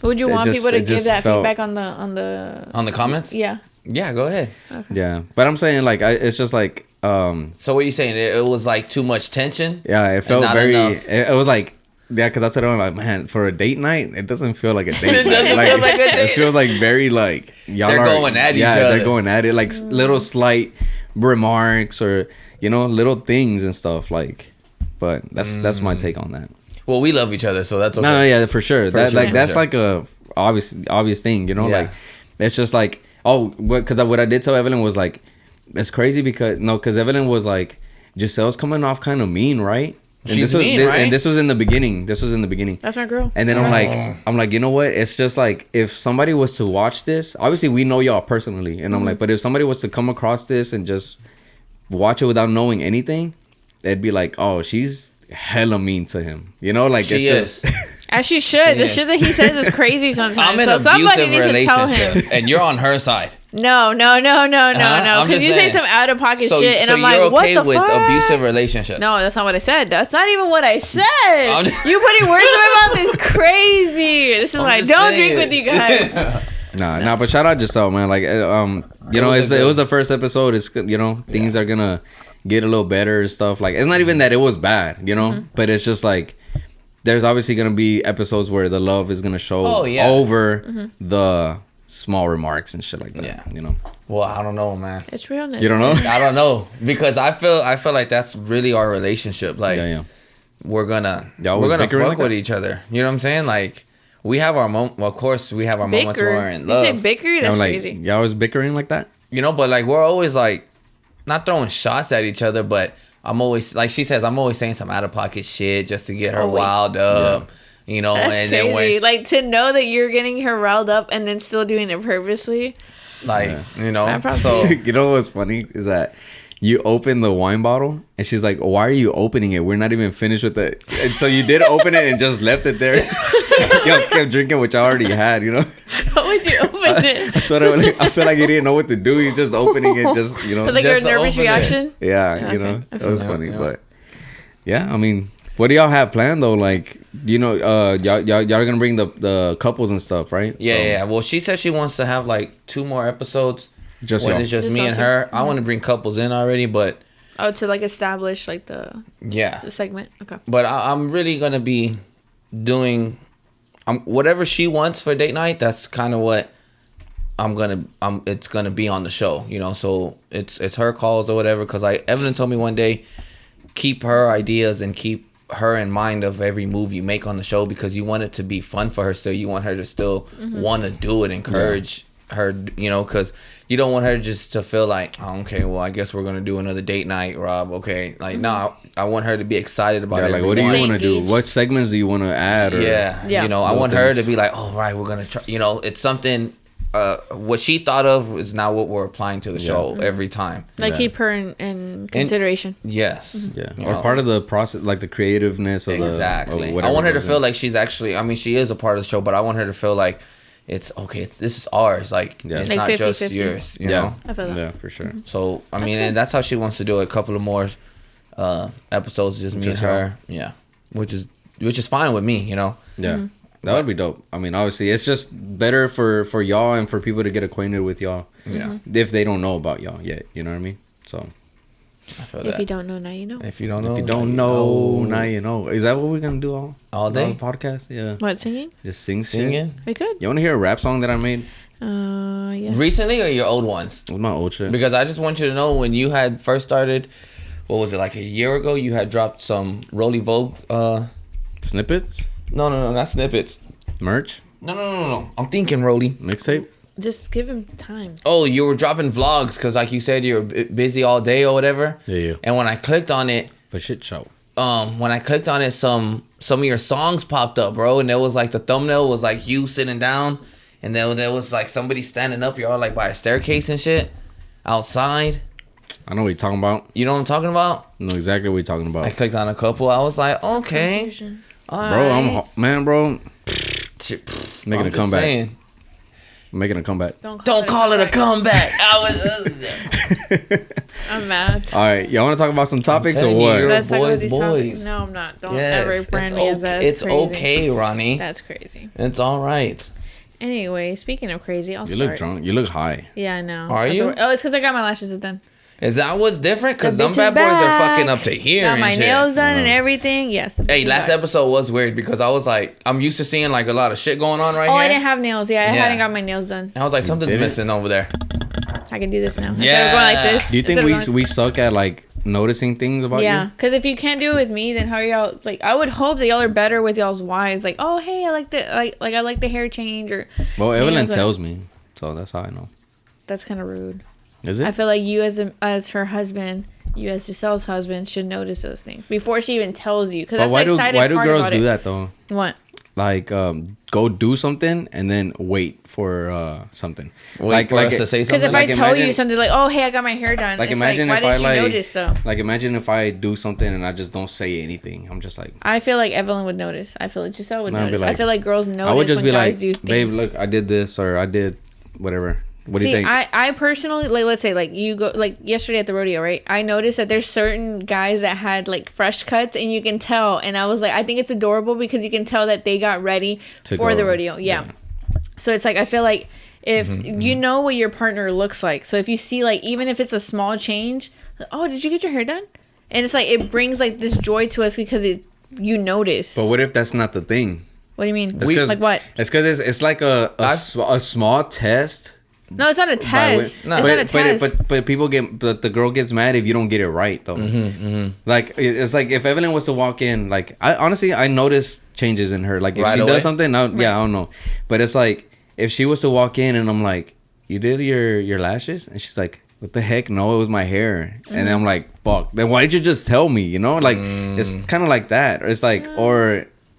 Would you It want just- people to it give just that felt- feedback on the comments? Yeah. Yeah, go ahead. Yeah, but I'm saying like it's just like So what are you saying? It was like too much tension? yeah, it felt not very. enough. It was like. Yeah, because that's what I'm like, man, for a date night, it doesn't feel like a date It night. doesn't feel like a date. It feels like very like y'all They're are going at each yeah, other. they're going at it, like little slight remarks or little things and stuff like. But that's my take on that. Well, we love each other, so that's okay. No, yeah, for sure. For That sure, like for that's sure. like a obvious thing, Yeah. like it's just like because what I did tell Evelyn was like it's crazy because Evelyn was like Giselle's coming off kind of mean, right? And She's this was, mean, right? And this was in the beginning. That's my girl. And then I'm like, you know what? It's just like if somebody was to watch this, obviously we know y'all personally, and I'm like, but if somebody was to come across this and just watch it without knowing anything, it'd be like, oh, she's hella mean to him, like She it's is. just. As she should. The is. shit that he says is crazy sometimes. I'm in so an somebody abusive needs to tell him. relationship, and you're on her side. No. I'm Because just you say saying. some out of pocket So, shit, and so I'm you're like, what okay the with fuck? abusive relationships? No, that's not what I said. That's not even what I said. I'm- You putting words in my mouth is crazy. This is I'm why I just don't saying. drink with you guys. Nah, but shout out Giselle, man. Like, it was the first episode. It's things are gonna get a little better and stuff. Like, it's not even that it was bad, but it's just like there's obviously gonna be episodes where the love is gonna show over the small remarks and shit like that. Yeah. Well, I don't know, man. It's realness. You don't know? I don't know because I feel like that's really our relationship. Like, Yeah. we're gonna Y'all was bickering fuck like with that? each other. You know what I'm saying? Like, we have our moment. Well, of course, we have our moments where we're in love. You say bicker? That's I'm like, crazy. y'all was bickering like that. But like we're always like not throwing shots at each other, but I'm always like she says, I'm always saying some out of pocket shit just to get her Always. riled up. That's and then crazy. when Like to know that you're getting her riled up and then still doing it purposely. I probably so You know what's funny is that you open the wine bottle and she's like, why are you opening it? We're not even finished with it. And so you did open it and just left it there. Y'all kept drinking, which I already had, How would you open it? That's what I feel like he didn't know what to do. He's just opening it, just It's like Just your to nervous open it. reaction. yeah, Yeah, okay. I that feel was that. funny. Yeah. But yeah, I mean, what do y'all have planned though? Like, y'all are gonna bring the couples and stuff, right? yeah, So- yeah. Well, she said she wants to have like 2 more episodes Just when y'all. it's just Just me y'all and two? her. I want to bring couples in already, but Oh, to like establish like the yeah. segment. Okay. But I'm really gonna be doing whatever she wants for date night. That's kind of what it's gonna be on the show, you know. So it's her calls or whatever. Because Evelyn told me one day, keep her ideas and keep her in mind of every move you make on the show, because you want it to be fun for her still. You want her to still want to do it, encourage her, you know, because you don't want her just to feel like, oh, okay, well, I guess we're gonna do another date night, Rob. Okay, like no, I want her to be excited about it. Like, what do you Stay want to do? engaged. What segments do you want to add? Or Yeah. You know, I little want her things. to be like, oh, right, we're gonna try. You know, it's something. What she thought of is now what we're applying to the show every time. Like Yeah. keep her in consideration. Yes. Yeah, You or know. part of the process, like the creativeness of Exactly. the. Of I whatever want her to goes feel in. like she's actually. I mean, she is a part of the show, but I want her to feel like it's okay. This is ours. Like Yeah. it's Like not 50-50. just yours. You Yeah, know. I feel that. yeah, for sure. So I mean, good. and that's how she wants to do it. A couple of more episodes, just me and Just her. Yeah, which is fine with me. You know. Yeah, that would be dope. I mean, obviously, it's just better for y'all and for people to get acquainted with y'all. Yeah. If they don't know about y'all yet, you know what I mean. So I feel If that. you don't know, now you know. If you don't know, if you don't know, now you know. Is that what we're gonna do All day? on the podcast? Yeah, What, singing? just sing shit. Singing We could. You want to hear a rap song that I made Yeah. recently or your old ones? with my old shit? Because I just want you to know, when you had first started, what was it, like a year ago? You had dropped some Rollie Vogues. Snippets, No, not snippets. merch, No. I'm thinking Rollie. mixtape. Just give him time. Oh, you were dropping vlogs because, like you said, you're busy all day or whatever. Yeah. And when I clicked on it, For shit show. some of your songs popped up, bro, and there was like the thumbnail was like you sitting down, and then there was like somebody standing up. You're all like by a staircase and shit outside. I know what you're talking about. You know what I'm talking about? I know exactly what you're talking about. I clicked on a couple. I was like, okay, Confusion. all Bro, right. bro, making I'm a just comeback. saying. Making a comeback. Don't call it a comeback. I'm mad. All right, y'all want to talk about some topics or telling you, what? you're- Let's talk about boys, these boys. topics. No, I'm not. Don't ever Yes, brand it's me as that. okay. It's Crazy. okay, Ronnie. That's crazy. It's all right. Anyway, speaking of crazy, I'll You start. look drunk. You look high. Yeah, I know. Are That's you? what- Oh, it's because I got my lashes done. Is that what's different? Because The them bitch bad is boys are back. fucking up to here Got and my shit. nails done and everything. Yes. the bitch Hey, is last back. episode was weird because I was like, I'm used to seeing like a lot of shit going on right Oh, here. I didn't have nails. Yeah, I Yeah. hadn't got my nails done. And I was like, something's didn't? missing over there. I can do this now. Instead Yeah. of going like this. Do you think instead of going- we suck at like noticing things about Yeah, you? because if you can't do it with me, then how are y'all? Like, I would hope that y'all are better with y'all's wives. Like, oh, hey, I like the I like the hair change, or Well, Evelyn nails, tells me, so that's how I know. that's kind of rude. Is it? I feel like you as her husband, you as Giselle's husband, should notice those things before she even tells you. Because but that's why the exciting why do part girls about do it. that though? What? Like go do something and then wait for something. Wait for us to say Because something. if I Like, tell you imagine- something like, oh, hey, I got my hair done. Like it's imagine like, if why I didn't like you notice though? like imagine if I do something and I just don't say anything. I'm just like I feel like Evelyn would notice. I feel like Giselle would No, I'd be notice. I like- feel like girls notice I would just when be guys like, do things. babe, look, I did this or I did whatever. What do you See, think? I personally, like, let's say, like, you go, like, yesterday at the rodeo, right? I noticed that there's certain guys that had, like, fresh cuts, and you can tell. And I was like, I think it's adorable because you can tell that they got ready To for go. the rodeo. Yeah. So it's like, I feel like if Mm-hmm, you know what your partner looks like. So if you see, like, even if it's a small change, like, oh, did you get your hair done? And it's like, it brings, like, this joy to us because you notice. But what if that's not the thing? What do you mean? It's 'cause- Like what? It's because it's like a small test. No, it's not a test. No. It's not a test. But people but the girl gets mad if you don't get it right though. Like it's like if Evelyn was to walk in, like I honestly I notice changes in her. Like if Right she away? does something, I don't know. But it's like if she was to walk in and I'm like, you did your lashes, and she's like, what the heck? No, it was my hair. And then I'm like, fuck. Then why did you just tell me? You know, like it's kind of like that. Or it's like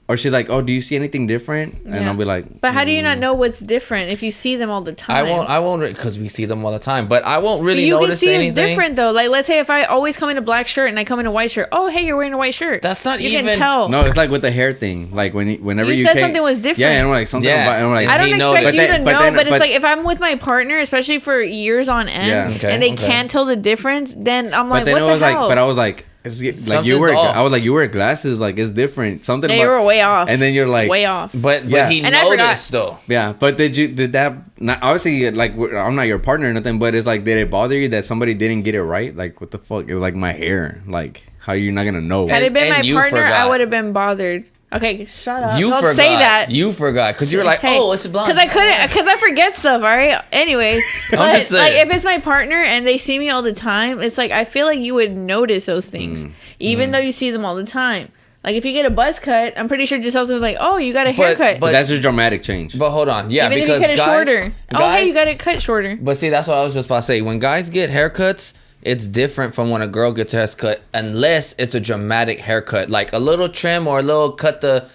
or she's like, oh, do you see anything different? And Yeah. I'll be like, But how do you not know what's different if you see them all the time? I won't, because we see them all the time. But I won't really you can notice see anything. it's different though. Like, let's say if I always come in a black shirt and I come in a white shirt. Oh, hey, you're wearing a white shirt. That's not you even- can tell. no, it's like with the hair thing. Like whenever You you said came- something was different. Yeah, and I'm like something Yeah. about. And I'm like, I don't He expect noticed. you But to then- know, but it's but- like if I'm with my partner, especially for years on end, Yeah. Okay, and they okay. can't tell the difference, then I'm But like, then what it was the like, hell? but I was like, It's like Something's you wear. off. I was like, you wear glasses. Like it's different. Something. Yeah, you were way off. And then you're like, way off. But Yeah. he And I forgot. noticed though. Yeah, but did that not obviously like I'm not your partner or nothing, but it's like did it bother you that somebody didn't get it right? Like what the fuck? It was like my hair. Like how are you not gonna know? Had it been And my you partner, I forgot. would have been bothered. Okay, shut up. You Don't forgot. say that. You forgot because you were like, oh, it's blonde. Because I couldn't, because I forget stuff. All right. Anyways, I'm but just saying. like if it's my partner and they see me all the time, it's like I feel like you would notice those things, even though you see them all the time. Like if you get a buzz cut, I'm pretty sure Giselle's like, oh, you got a haircut. But that's a dramatic change. But hold on, yeah, Even if because you cut it guys, shorter. Oh, hey, you got it cut shorter. But see, that's what I was just about to say. When guys get haircuts, it's different from when a girl gets a haircut, unless it's a dramatic haircut, like a little trim or a little cut the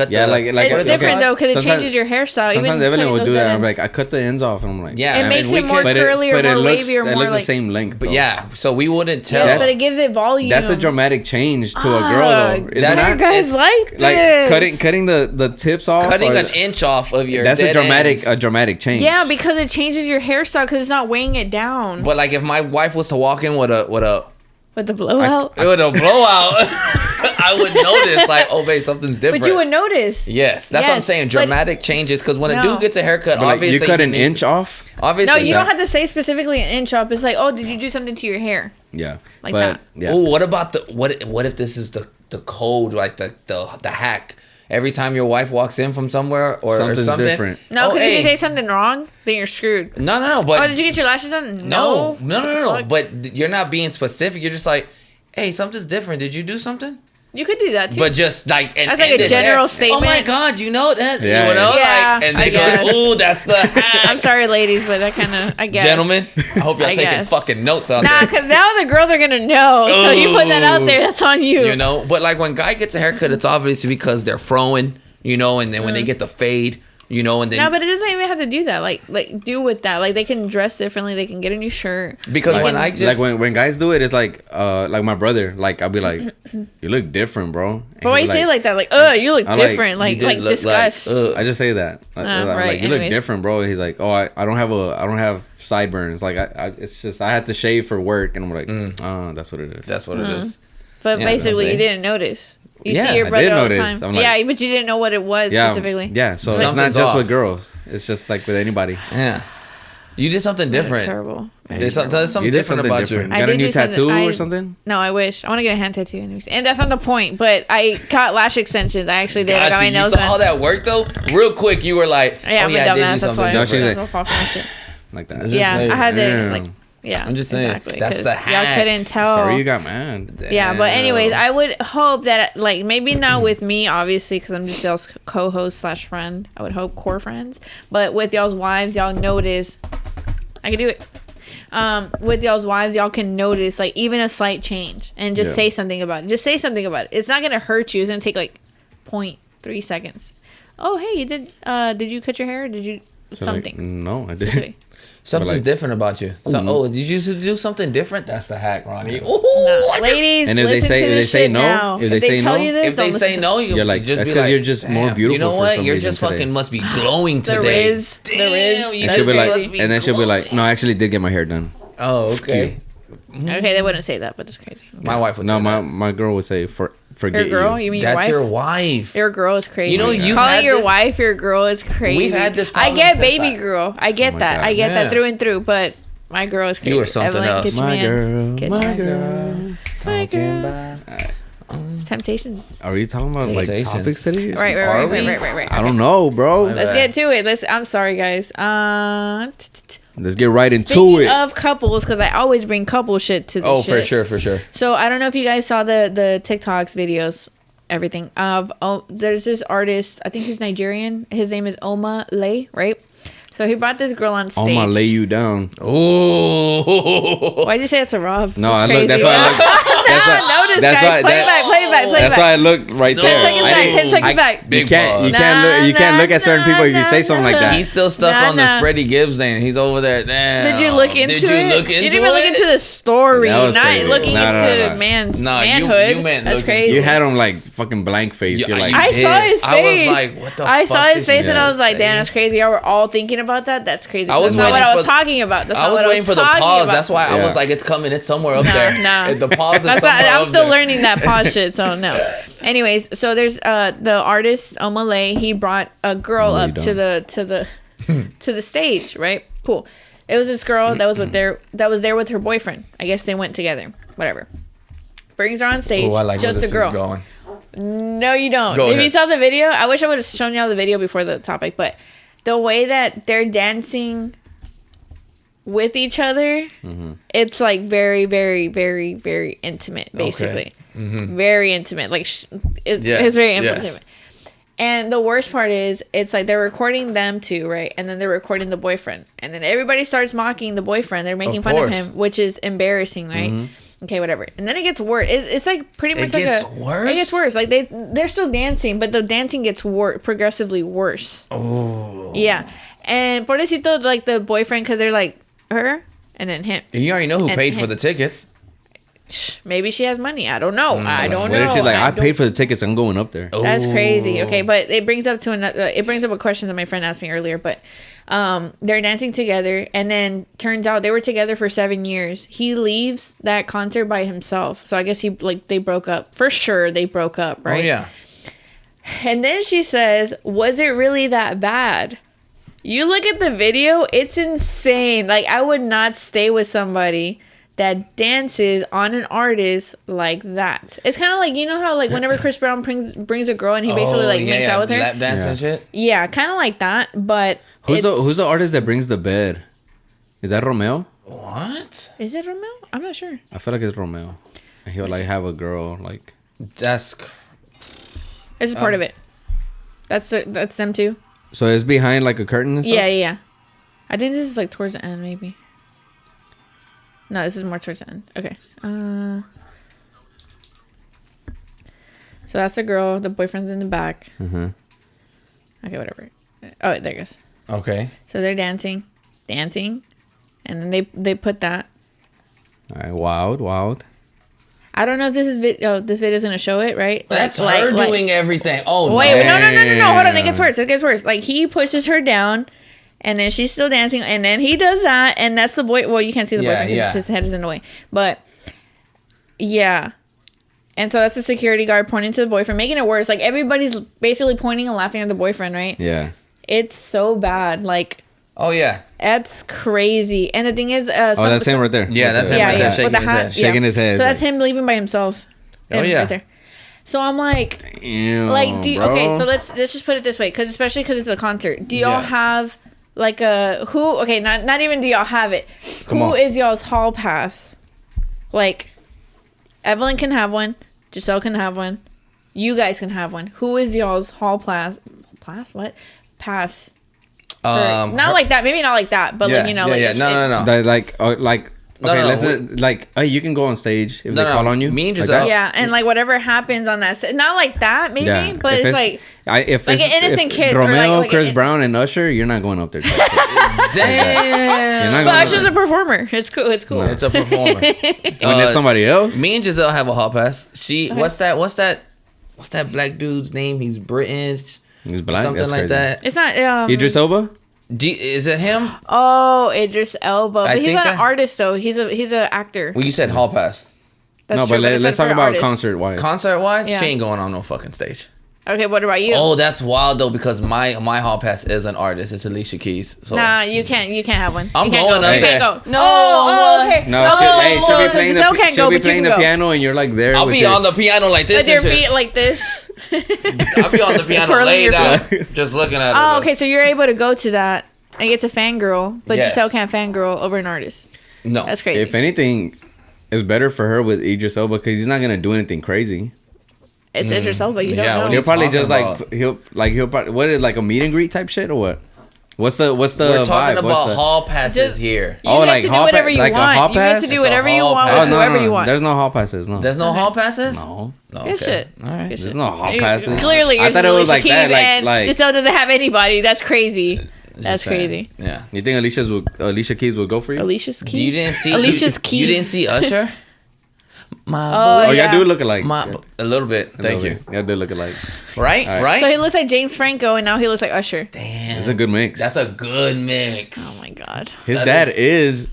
Yeah, like It's different though because it sometimes- changes your hairstyle. Sometimes even Evelyn cutting will those do that. dead I'm ends. like, I cut the ends off, and I'm like, Yeah, It makes it more curly or more wavy or it more looks like. the same length. But though. yeah, so we wouldn't tell. Yes, but it gives it volume. That's a dramatic change to a girl, though. Isn't That- that? guys it's like Like this. cutting the tips off. Cutting or- an inch off of your That's dead ends. a dramatic change. Yeah, because it changes your hairstyle because it's not weighing it down. But like if my wife was to walk in with a With the blowout. with a blowout, I would notice like, oh babe, something's different. But you would notice. Yes, that's what I'm Yes, saying. but- Dramatic changes because when a No. dude gets a haircut, But, like, obviously you cut he an needs- inch off. Obviously, No, you don't have to say specifically an inch up. It's like, oh, did you do something to your hair? Yeah, Like but that. yeah. Oh, what about what if this is the code, like the hack? Every time your wife walks in from somewhere or Something's something, different. No, oh, because if hey. you say something wrong, then you're screwed. No, but Oh, did you get your lashes done? no. Fuck. But you're not being specific. You're just like, hey, something's different. Did you do something? You could do that too. But just like and That's like a end it general there. statement. Oh my God, you know that? Yeah, you know, yeah. like, and I they go, guess. ooh, that's the hack. I'm sorry, ladies, but that kind of, I guess. Gentlemen, I hope y'all I taking guess. fucking notes out Nah, there. because now the girls are going to know. So you put that out there, that's on you. You know, but like when guy gets a haircut, it's obviously because they're throwing, you know, and then when they get the fade, you know, and then No, but it doesn't even have to do that. Like do with that. Like they can dress differently. They can get a new shirt. because They when can- I just Like when guys do it, it's like my brother. Like I'll be like, you look different, bro. And But why he'll you be say it like that? Like, you look I like- different. you Like did look disgust. I just say that. I'm right, like, you look anyways. different, bro. He's like, oh, I don't have sideburns. Like it's just I had to shave for work, and I'm like, that's what it is. that's what it is. But Yeah, basically, that's you it. didn't notice. You Yeah, see your I brother did all the notice. time. I'm like- Yeah, but you didn't know what it was specifically. Yeah, so it's not Something's just off. with girls. It's just like with anybody. Yeah, you did something That's different. terrible. There's something You did different something about different. you. Got a did new do something- tattoo I- or something? No, I wish. I want to get a hand tattoo anyways. And that's not the point. But I got lash extensions. I actually did. I got Got my you. You nails saw how done. that worked though. Real quick, you were like, Yeah, "Oh I'm yeah, a I did dumbass. do That's something why. No, she's different." like- Don't fall for my shit. Like that. Just Yeah, saying, I had to damn. like. Yeah, I'm just saying, exactly, that's 'cause the y'all hack. couldn't tell. Sorry you got mad. Yeah, but anyways, Damn. I would hope that like maybe not with me, obviously, because I'm just y'all's co-host / friend. I would hope core friends, but with y'all's wives, y'all notice. I can do it. With y'all's wives, y'all can notice like even a slight change and just Yeah. say something about it. Just say something about it. It's not gonna hurt you. It's gonna take like 0.3 seconds. Oh, hey, you did. Did you cut your hair? Did you So, like, something? no, I This didn't. way. Something's like- different about you. So, oh, did you do something different? That's the hack, Ronnie. Ooh, No, I just- ladies, And if they listen say- to if they this say shit no, now. if they say tell no, you this, if they don't say listen. no, you You're like, just that's be 'cause like, you're just more "Damn, beautiful You know for what? some You're reason just today." fucking must be glowing There today. is. There is. Damn, you And That's she'll be like, must be and then she'll be like, glowing. no, I actually did get my hair done. Oh, okay. Okay, they wouldn't say that, but it's crazy. My wife would No, say that. my girl would say forget Your girl? you. You mean your That's wife? your wife. Your girl is crazy. You know, you've calling had your this- wife your girl is crazy. We've had this I problem get since baby girl. I get my that. God. I get Yeah. that through and through. But my girl is crazy. You are something else. Get your My mans. girl, Get my your girl. My Talking girl. about- Temptations. Are we talking about like Temptations. topics today? Right, right, Are right, we? right. I don't know, bro. Let's get to it. I'm sorry, guys. Let's get right into Speaking it. of couples, because I always bring couple shit to the Oh, shit. for sure. So I don't know if you guys saw the TikToks, videos, everything. There's this artist. I think he's Nigerian. His name is Oma Lay, right? So he brought this girl on stage. I'm gonna lay you down. Oh. Why'd you say it's a Rob? No, That's I look. That's why I look. That's why. Notice, that's guys. why. Play it back. Play it back. Play it That's back. why I looked right 10 there. seconds I back, didn't- 10 seconds I- back. You Big can't. pause. You can't look. You can't look at certain people if you say something like that. He's still stuck Nah, on the nah. Spready Gibbs thing. He's over there. Damn. Did you look into Did you it? look into you didn't even look it? into the story, That was not crazy. looking No, no, into no. man's No, you manhood. meant That's look crazy. into You had him like fucking blank face. Yeah, You're like, you I saw his face. I was like, what the I fuck saw his did face you and I just was like, damn, say? that's crazy. Y'all were all thinking about that, that's crazy. I was That's not what waiting I was for- talking about. That's I not was what waiting for the talking pause. about. That's why I Yeah. was like, it's coming. It's somewhere up there. Nah. The pause is That's somewhere not, I'm up still there. learning that pause shit, so no. Anyways, so there's the artist Omalay. He brought a girl No, you up to the stage, right? Cool. It was this girl that was there with her boyfriend. I guess they went together. Whatever. Brings her on stage. Ooh, I like where just this a girl. is going. No, you don't. Go If ahead. you saw the video, I wish I would have shown y'all the video before the topic, but the way that they're dancing with each other, it's like very, very, very, very intimate, basically. Very intimate. Like, it's very intimate. yes. And the worst part is, it's like they're recording them two, right? And then they're recording the boyfriend. And then everybody starts mocking the boyfriend. They're making fun of course. him, which is embarrassing, right? Okay, whatever. And then it gets worse. It's like pretty much It like gets worse? It gets worse. Like they're still dancing, but the dancing gets progressively worse. Oh. Yeah. And pobrecito, like the boyfriend, because they're like her and then him. You already know who And paid for him. the tickets. Maybe she has money. I don't know. I don't What know. if she's like, I don't- paid for the tickets, I'm going up there. That's crazy. Ooh. Okay, but it brings up to another. It brings up a question that my friend asked me earlier. But they're dancing together, and then turns out they were together for 7 years. He leaves that concert by himself. So I guess they broke up for sure. They broke up, right? Oh, yeah. And then she says, "Was it really that bad?" You look at the video; it's insane. Like I would not stay with somebody that dances on an artist like that. It's kind of like, you know how like whenever Chris Brown brings a girl and he basically makes out with her. Lap dance and shit. Yeah, kind of like that, but Who's the artist that brings the bed? Is that Romeo? What? Is it Romeo? I'm not sure. I feel like it's Romeo. And he'll like have a girl like. That's This is part of it. That's them too. So it's behind like a curtain and stuff? Yeah. I think this is like towards the end, maybe. No, this is more towards the end. Okay. So that's the girl. The boyfriend's in the back. Mm-hmm. Okay, whatever. Oh, there it goes. okay. So they're dancing, and then they put that. All right, wild. I don't know if this is this video's gonna show it, right? That's her doing everything. Oh, Wait, no. no. Hold on, it gets worse. Like he pushes her down, and then she's still dancing, and then he does that, and that's the boy. Well, you can't see the boyfriend because his head is in the way, but yeah. And so that's the security guard pointing to the boyfriend, making it worse. Like everybody's basically pointing and laughing at the boyfriend, right? Yeah. It's so bad. Like Oh, yeah. that's crazy. And the thing is, That's him right there. Yeah, that's him yeah, right there yeah, shaking with the his hat, head. Shaking his head, So that's like- him leaving by himself. Oh, yeah. Right there. So I'm like, Damn, like, do you, bro. okay? So let's just put it this way, because especially because it's a concert. Do y'all Yes. have like a who? Okay, not even do y'all have it. Who is y'all's hall pass? Like, Evelyn can have one. Giselle can have one. You guys can have one. Who is y'all's hall pass? What? Pass. Not like that. Maybe not like that. But like, you know, like if- No. That, like No, okay, no, let's like you can go on stage if No, they no, call on you. me and like Giselle- that? Yeah, and like whatever happens on that, not like that maybe, Yeah, but if it's like if like it's an innocent kiss or Romeo, like Chris an- Brown, and Usher, you're not going up there. You're Damn. not But going Usher's a performer. It's cool. It's cool. No. It's a performer. when it's somebody else. Me and Giselle have a hall pass. What's that black dude's name? He's British. He's black. Something That's like crazy. that. It's not. Idris Elba. Is it him? Oh, Idris Elba. I But he's think not an that- artist though. He's an actor. Well, you said hall pass. That's No, true, but it's let's not talk for about artists. concert wise. Concert wise, Yeah. she ain't going on no fucking stage. Okay, what about you? Oh, that's wild though, because my hall pass is an artist. It's Alicia Keys. So Nah, you can't have one. I'm You can't going go. up You there. can't go. No, Oh, okay. No, Oh, she'll be so playing Giselle the can't she'll go, be but you playing can the go. piano, and you're like there. I'll with be your- on the piano like this With your and shit. feet like this. I'll be on the piano Twirling laid your out, just looking at it. Oh, okay. So you're able to go to that and get to fangirl, but Yes. Giselle can't fangirl over an artist. No, That's crazy. If anything, it's better for her with Idris Elba because he's not gonna do anything crazy. It's Idris Elba. You Yeah, don't what know. do He'll probably talking just about? he'll probably what is like a meet and greet type shit or what? What's the We're talking vibe? about What's the, hall passes Just- here. You Oh, get like to do hall whatever pa- you like a want. hall You get pass? to It's do a whatever you hall want pass. with whoever you want. There's no hall passes. No. There's no hall passes. no. No, Good shit. All right. Good shit. There's no hall passes. Clearly, I yours thought is it was Alicia like that. Keys Like and Giselle doesn't have anybody. That's crazy. That's Just saying. crazy. Yeah. you think Alicia Keys would go for you? Alicia's Keys. You didn't see Alicia's Keys. You didn't see Usher? Oh, yeah. y'all do look alike. A little bit. Thank you. Y'all do look alike. Right? All right. Right? So he looks like James Franco, and now he looks like Usher. Damn. It's a good mix. That's a good mix. Oh my god. His that dad is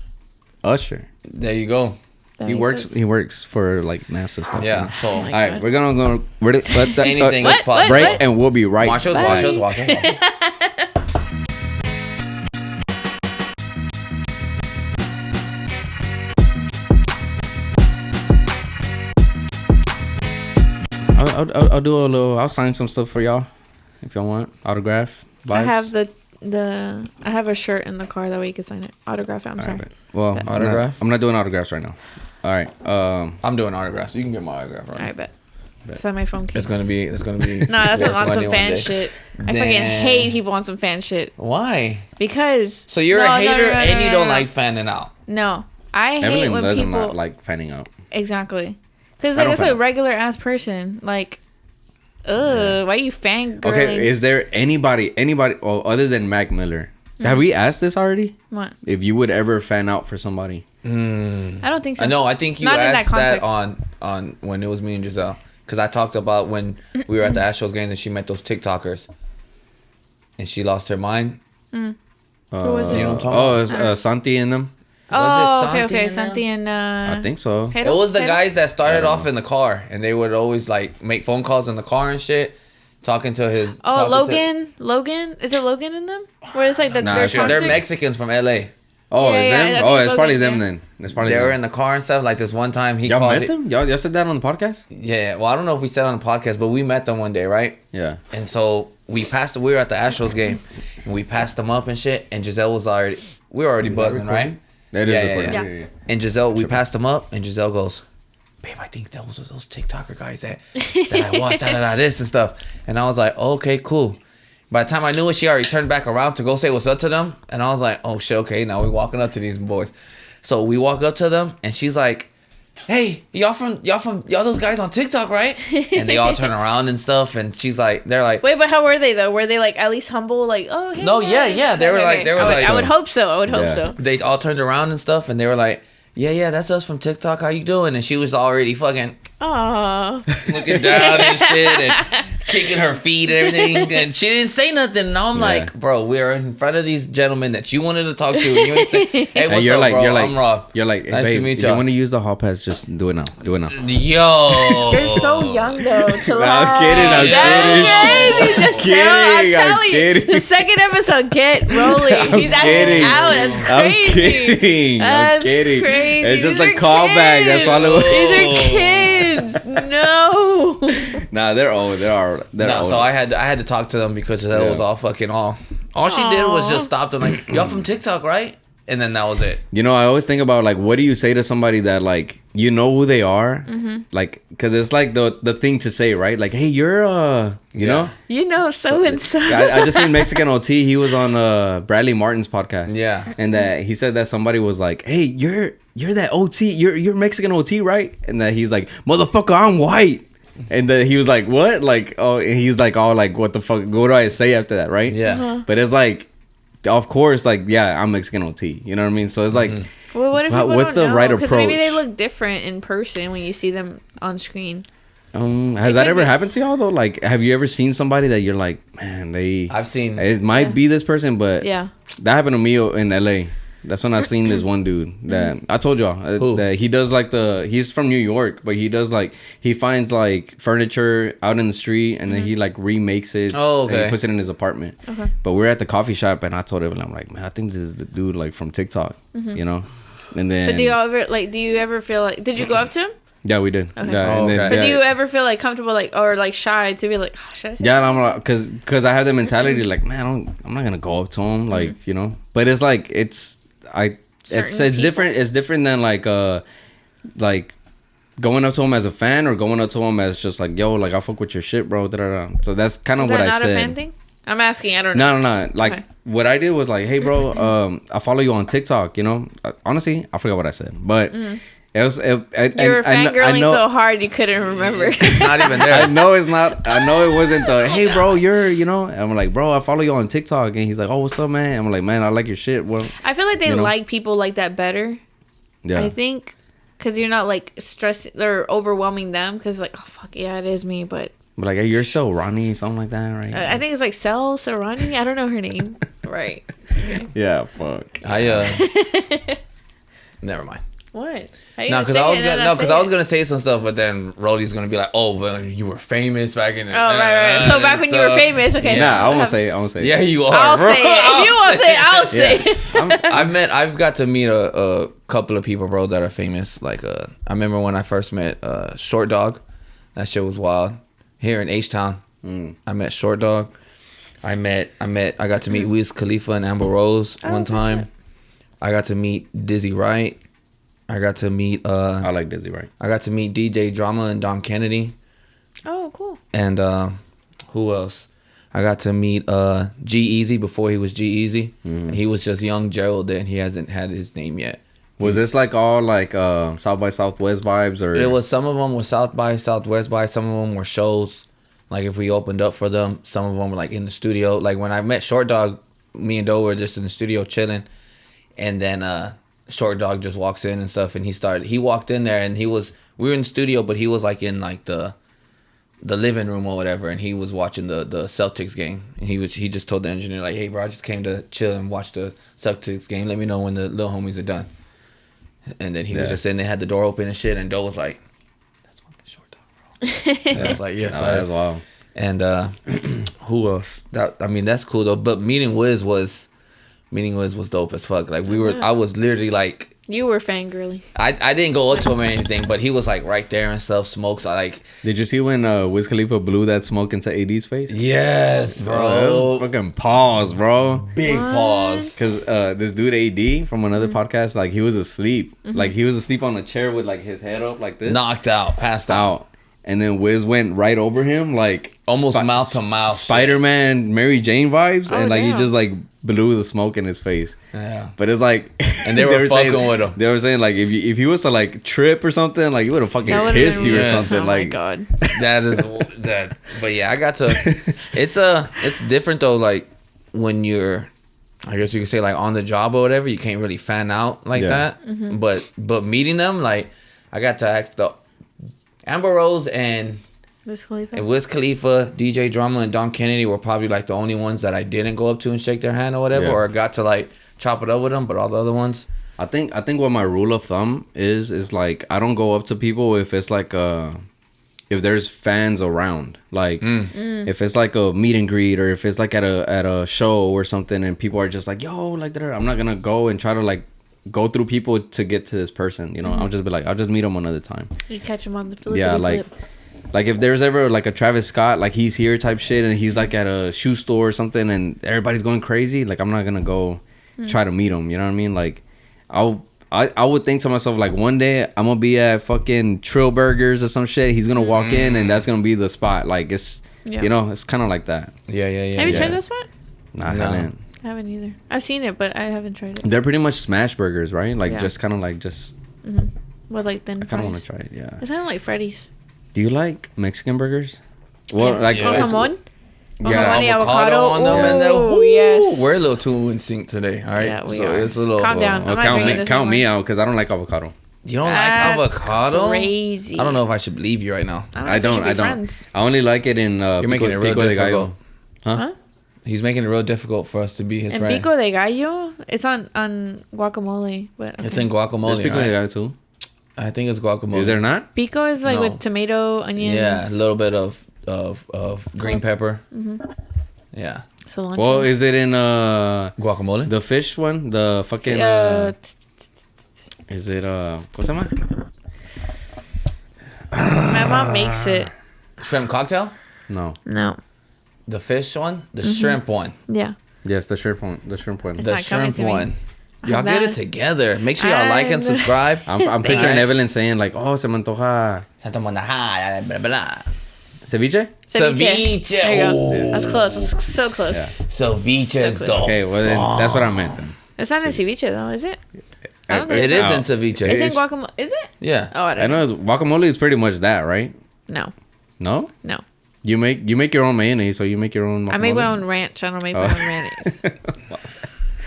Usher. There you go. That He makes works. sense. He works for like NASA stuff. Yeah. So Oh my All right, God. we're gonna go. Let that anything is What? possible. break, What? and we'll be right. Marshalls, back. Marshalls, Marshalls. I'll do a little. I'll sign some stuff for y'all if y'all want autograph. Vibes. I have I have a shirt in the car that way you can sign it. Autograph it. I'm All sorry. right, well, Bet. Autograph? I'm not doing autographs right now. All right. I'm doing autographs. You can get my autograph. Right? All right, bet. It's on my phone case. It's gonna be. No, that's worth on money some one fan day. shit. I Damn. fucking hate people on some fan shit Why? because. So you're No, a no, hater no, no, and no, you no, don't no. like fanning out. No, I hate Evelyn when doesn't people not like fanning out. exactly because I like don't that's fan a out. regular ass person. Like, why you fangirling? Okay, is there anybody, well, other than Mac Miller? Have we asked this already? What? If you would ever fan out for somebody? I don't think so. I know. I think you Not in that asked that context. on when it was me and Giselle, because I talked about when we were at the Astros game and she met those TikTokers, and she lost her mind. Who was it? You know what I'm talking Oh, it's Santi and them. Oh, Was it okay, Santi in Santi there? and I think so. Pedro? It was the Pedro? guys that started don't off in the car, and they would always like make phone calls in the car and shit, talking to his. Oh, talking to- Logan. Is it Logan in them? Where it's like Nah, they're sure. They're toxic? Mexicans from LA. Oh, Yeah, it's yeah, I them. think Oh, it's it's probably Logan, them yeah. then. It's probably They were them. in the car and stuff. Like this one time, he Y'all called met it. them? Y'all said that on the podcast? Yeah. Well, I don't know if we said it on the podcast, but we met them one day, right? Yeah. And so we were at the Astros game, and we passed them up and shit. And Giselle was we were already buzzing, right? That is Yeah, recording. yeah. Yeah. And Giselle, we passed them up, and Giselle goes, "Babe, I think those was those TikToker guys that I watched, this and stuff." And I was like, "Okay, cool." By the time I knew it, she already turned back around to go say what's up to them, and I was like, "Oh shit, okay." Now we're walking up to these boys, so we walk up to them, and she's like, "Hey, y'all those guys on TikTok, right?" And they all turn around and stuff, and they're like, Wait, but how were they though? Were they like at least humble? Like, oh, hey, No, guys? yeah, they were like- I would hope so. I would hope Yeah. so. they all turned around and stuff, and they were like, "Yeah, that's us from TikTok. How you doing?" And she was already fucking Aw. looking down and shit and kicking her feet and everything, and she didn't say nothing. And now I'm Yeah. like, bro, we're in front of these gentlemen that you wanted to talk to, and you didn't say, "Hey, And what's you're up, like, bro? you're like, I'm Rob. You're like, Nice to babe, meet if you y'all." want to use the hall pass, just do it now. Do it now. Yo, They're so young though. Chill No, out. I'm kidding, I'm That's kidding. crazy. Just Kidding, I'm I'm telling kidding. you. The second episode, get rolling. He's kidding. acting out. That's I'm crazy. kidding. I'm That's kidding. crazy. It's just These a are callback. kids. That's all it was. These are kids. No. Nah, they're old. They're no, old. so I had to talk to them because that Yeah. was all fucking all she did was Aw. just stop them like, "Y'all from TikTok, right?" And then that was it. You know, I always think about like, what do you say to somebody that like you know who they are, like, because it's like the thing to say, right? Like, hey, you're you know. You know so and so. I just seen Mexican OT. He was on Bradley Martin's podcast. Yeah. and that he said that somebody was like, hey, you're that OT. You're Mexican OT, right? And that he's like, motherfucker, I'm white. And then he was like, what? Like, oh, and he's like, oh, like, what the fuck? What do I say after that, right? Yeah. But it's like, of course, like, yeah, I'm Mexican OT. You know what I mean? So it's like, Well, what if people what's don't the know? right Because maybe they approach? look different in person when you see them on screen. has that could ever be. happened to y'all though? Like, have you ever seen somebody that you're like, man, I've seen. it might Yeah. be this person, but Yeah. that happened to me in LA. That's when I seen this one dude that I told y'all Who? that he does like he's from New York, but he does like, he finds like furniture out in the street and then he like remakes it. Oh, and okay. he puts it in his apartment. Okay. But we're at the coffee shop and I told Evelyn, I'm like, man, I think this is the dude like from TikTok, you know? And then, But do you ever feel like, did you go up to him? yeah, we did. Okay. Yeah, Oh, and then, okay. But do yeah. you ever feel like comfortable, like, or like shy to be like, oh, should I say? Yeah, and I'm like, cause I have the mentality like, man, I'm not gonna go up to him, like, you know. But it's like it's Certain different. It's different than like going up to him as a fan or going up to him as just like, yo, like I fuck with your shit, bro. Da-da-da. So that's kind of Is what that I not said. a fan thing? I'm asking. I don't know. No. Like Okay. what I did was like, hey, bro, I follow you on TikTok. You know, honestly, I forgot what I said, but it was. You were fangirling so hard you couldn't remember. It's not even I there. know it's not. I know it wasn't the. Hey, bro, you're. You know. And I'm like, bro, I follow you on TikTok, and he's like, oh, what's up, man? I'm like, man, I like your shit. Well, I feel like they You know? like people like that better. yeah. I think because you're not like stressing or overwhelming them. Because like, oh fuck yeah, it is me. But like, hey, you're so Ronnie, something like that, right? I think it's like so Ronnie. I don't know her name. Right. Okay. Yeah, fuck. Never mind. What? No, because I was gonna say some stuff, but then Rollie's gonna be like, "Oh, but you were famous back in." Right. So back when you were famous, okay. Nah, I won't say it. Yeah, you are. I'll bro. say it. If you won't say it, I'll say it. I've got to meet a couple of people, bro, that are famous. Like, I remember when I first met Short Dog. That shit was wild. Here in H-Town, I met Short Dog. I got to meet Wiz Khalifa and Amber Rose one time. Shit. I got to meet Dizzy Wright. I got to meet I like Dizzy Wright. I got to meet DJ Drama and Dom Kennedy. Oh, cool. And who else? I got to meet G-Eazy before he was G-Eazy. He was just young Gerald then. He hasn't had his name yet. Was this like all like South by Southwest vibes, or It was, some of them were South by Southwest by, some of them were shows. Like if we opened up for them, some of them were like in the studio. Like when I met Short Dog, me and Doe were just in the studio chilling, and then Short Dog just walks in and stuff, and he walked in there, and we were in the studio, but he was like in like the living room or whatever, and he was watching the Celtics game, and he just told the engineer like, "Hey bro, I just came to chill and watch the Celtics game. Let me know when the little homies are done." And then he was just sitting there, had the door open and shit, and Doe was like, "That's fucking Short Dog, bro." And I was like, "Yeah, that's wild." And who else? That's cool though. But meeting Wiz was dope as fuck. Like I was literally like, You were fangirling. I didn't go up to him or anything, but he was like right there and stuff. Smokes. Did you see when Wiz Khalifa blew that smoke into AD's face? Yes, Bro, bro. that was fucking pause, bro. Big pause. Because this dude AD from another podcast, like he was asleep. Like he was asleep on a chair with like his head up like this. Knocked out, passed out. And then Wiz went right over him, like almost mouth to mouth. Spider-Man, Mary Jane vibes, and like damn. he just like blew the smoke in his face. Yeah. But it's like, and they were fucking with him. They were saying like if he was to like trip or something, like he would have fucking That would've kissed been you or weird. something. Oh like, my god. That is that. But yeah, I got to. It's different though. Like when you're, I guess you could say like on the job or whatever, you can't really fan out like that. But meeting them, like I got to act the Amber Rose and Wiz Khalifa, DJ Drama, and Dom Kennedy were probably like the only ones that I didn't go up to and shake their hand or whatever, or got to like chop it up with them. But all the other ones, I think what my rule of thumb is like I don't go up to people if it's like if there's fans around, like if it's like a meet and greet, or if it's like at a show or something and people are just like, yo, like that, I'm not gonna go and try to like go through people to get to this person, you know. I'll just be like, I'll just meet them another time. You catch them on the flip. Yeah, like if there's ever like a Travis Scott, like he's here type shit, and he's like at a shoe store or something, and everybody's going crazy, like I'm not gonna go try to meet him. You know what I mean? Like I would think to myself like one day I'm gonna be at fucking Trill Burgers or some shit. He's gonna walk in and that's gonna be the spot. Like it's you know, it's kind of like that. Yeah. Have you tried that spot? Nah, I haven't. I haven't either. I've seen it, but I haven't tried it. They're pretty much smash burgers, right? Like just kind of like just. Well, like then I kind of want to try it. Yeah. It's kind of like Freddy's. Do you like Mexican burgers? Well, like Jamon? Yeah, avocado on them, and yes. We're a little too in sync today. All right, Yeah, we so are. it's a little. Calm down. I'm not drinking this count me anymore. out because I don't like avocado. You don't That's like avocado? crazy. I don't know if I should believe you right now. I don't. I only like it in You're making it real Pico de difficult. Gallo. Huh? He's making it real difficult for us to be his And friend. pico de gallo, it's on guacamole. But It's in guacamole, There's Pico de right? Gallo too. I think it's guacamole. Is there not? pico is like No. with tomato, onions. Yeah, a little bit of green pepper. Yeah. Cilantro. Well, is it in Guacamole? the fish one? The fucking is it what's that one? My mom makes it. Shrimp cocktail? No. No. The fish one? The shrimp one. Yeah. Yes, the shrimp one. The shrimp one. It's The not coming shrimp to me. one. Y'all get it together. Make sure y'all I like and know. subscribe. I'm picturing Alright. Evelyn saying like, "Oh, se me antoja Santa Monaja, blah, blah, blah. ceviche." Ceviche. There you go. Ooh. That's close. That's so close. Ceviche is So dope. Okay, well then that's what I meant then. It's not in ceviche though, is it? I don't think It is Oh. in ceviche. It's in guacamole. Is it? Yeah. Oh, I I don't know know. guacamole is pretty much that, right? No. No, No. you make your own mayonnaise, so you make your own. Guacamole? I make my own ranch. I don't make my own mayonnaise.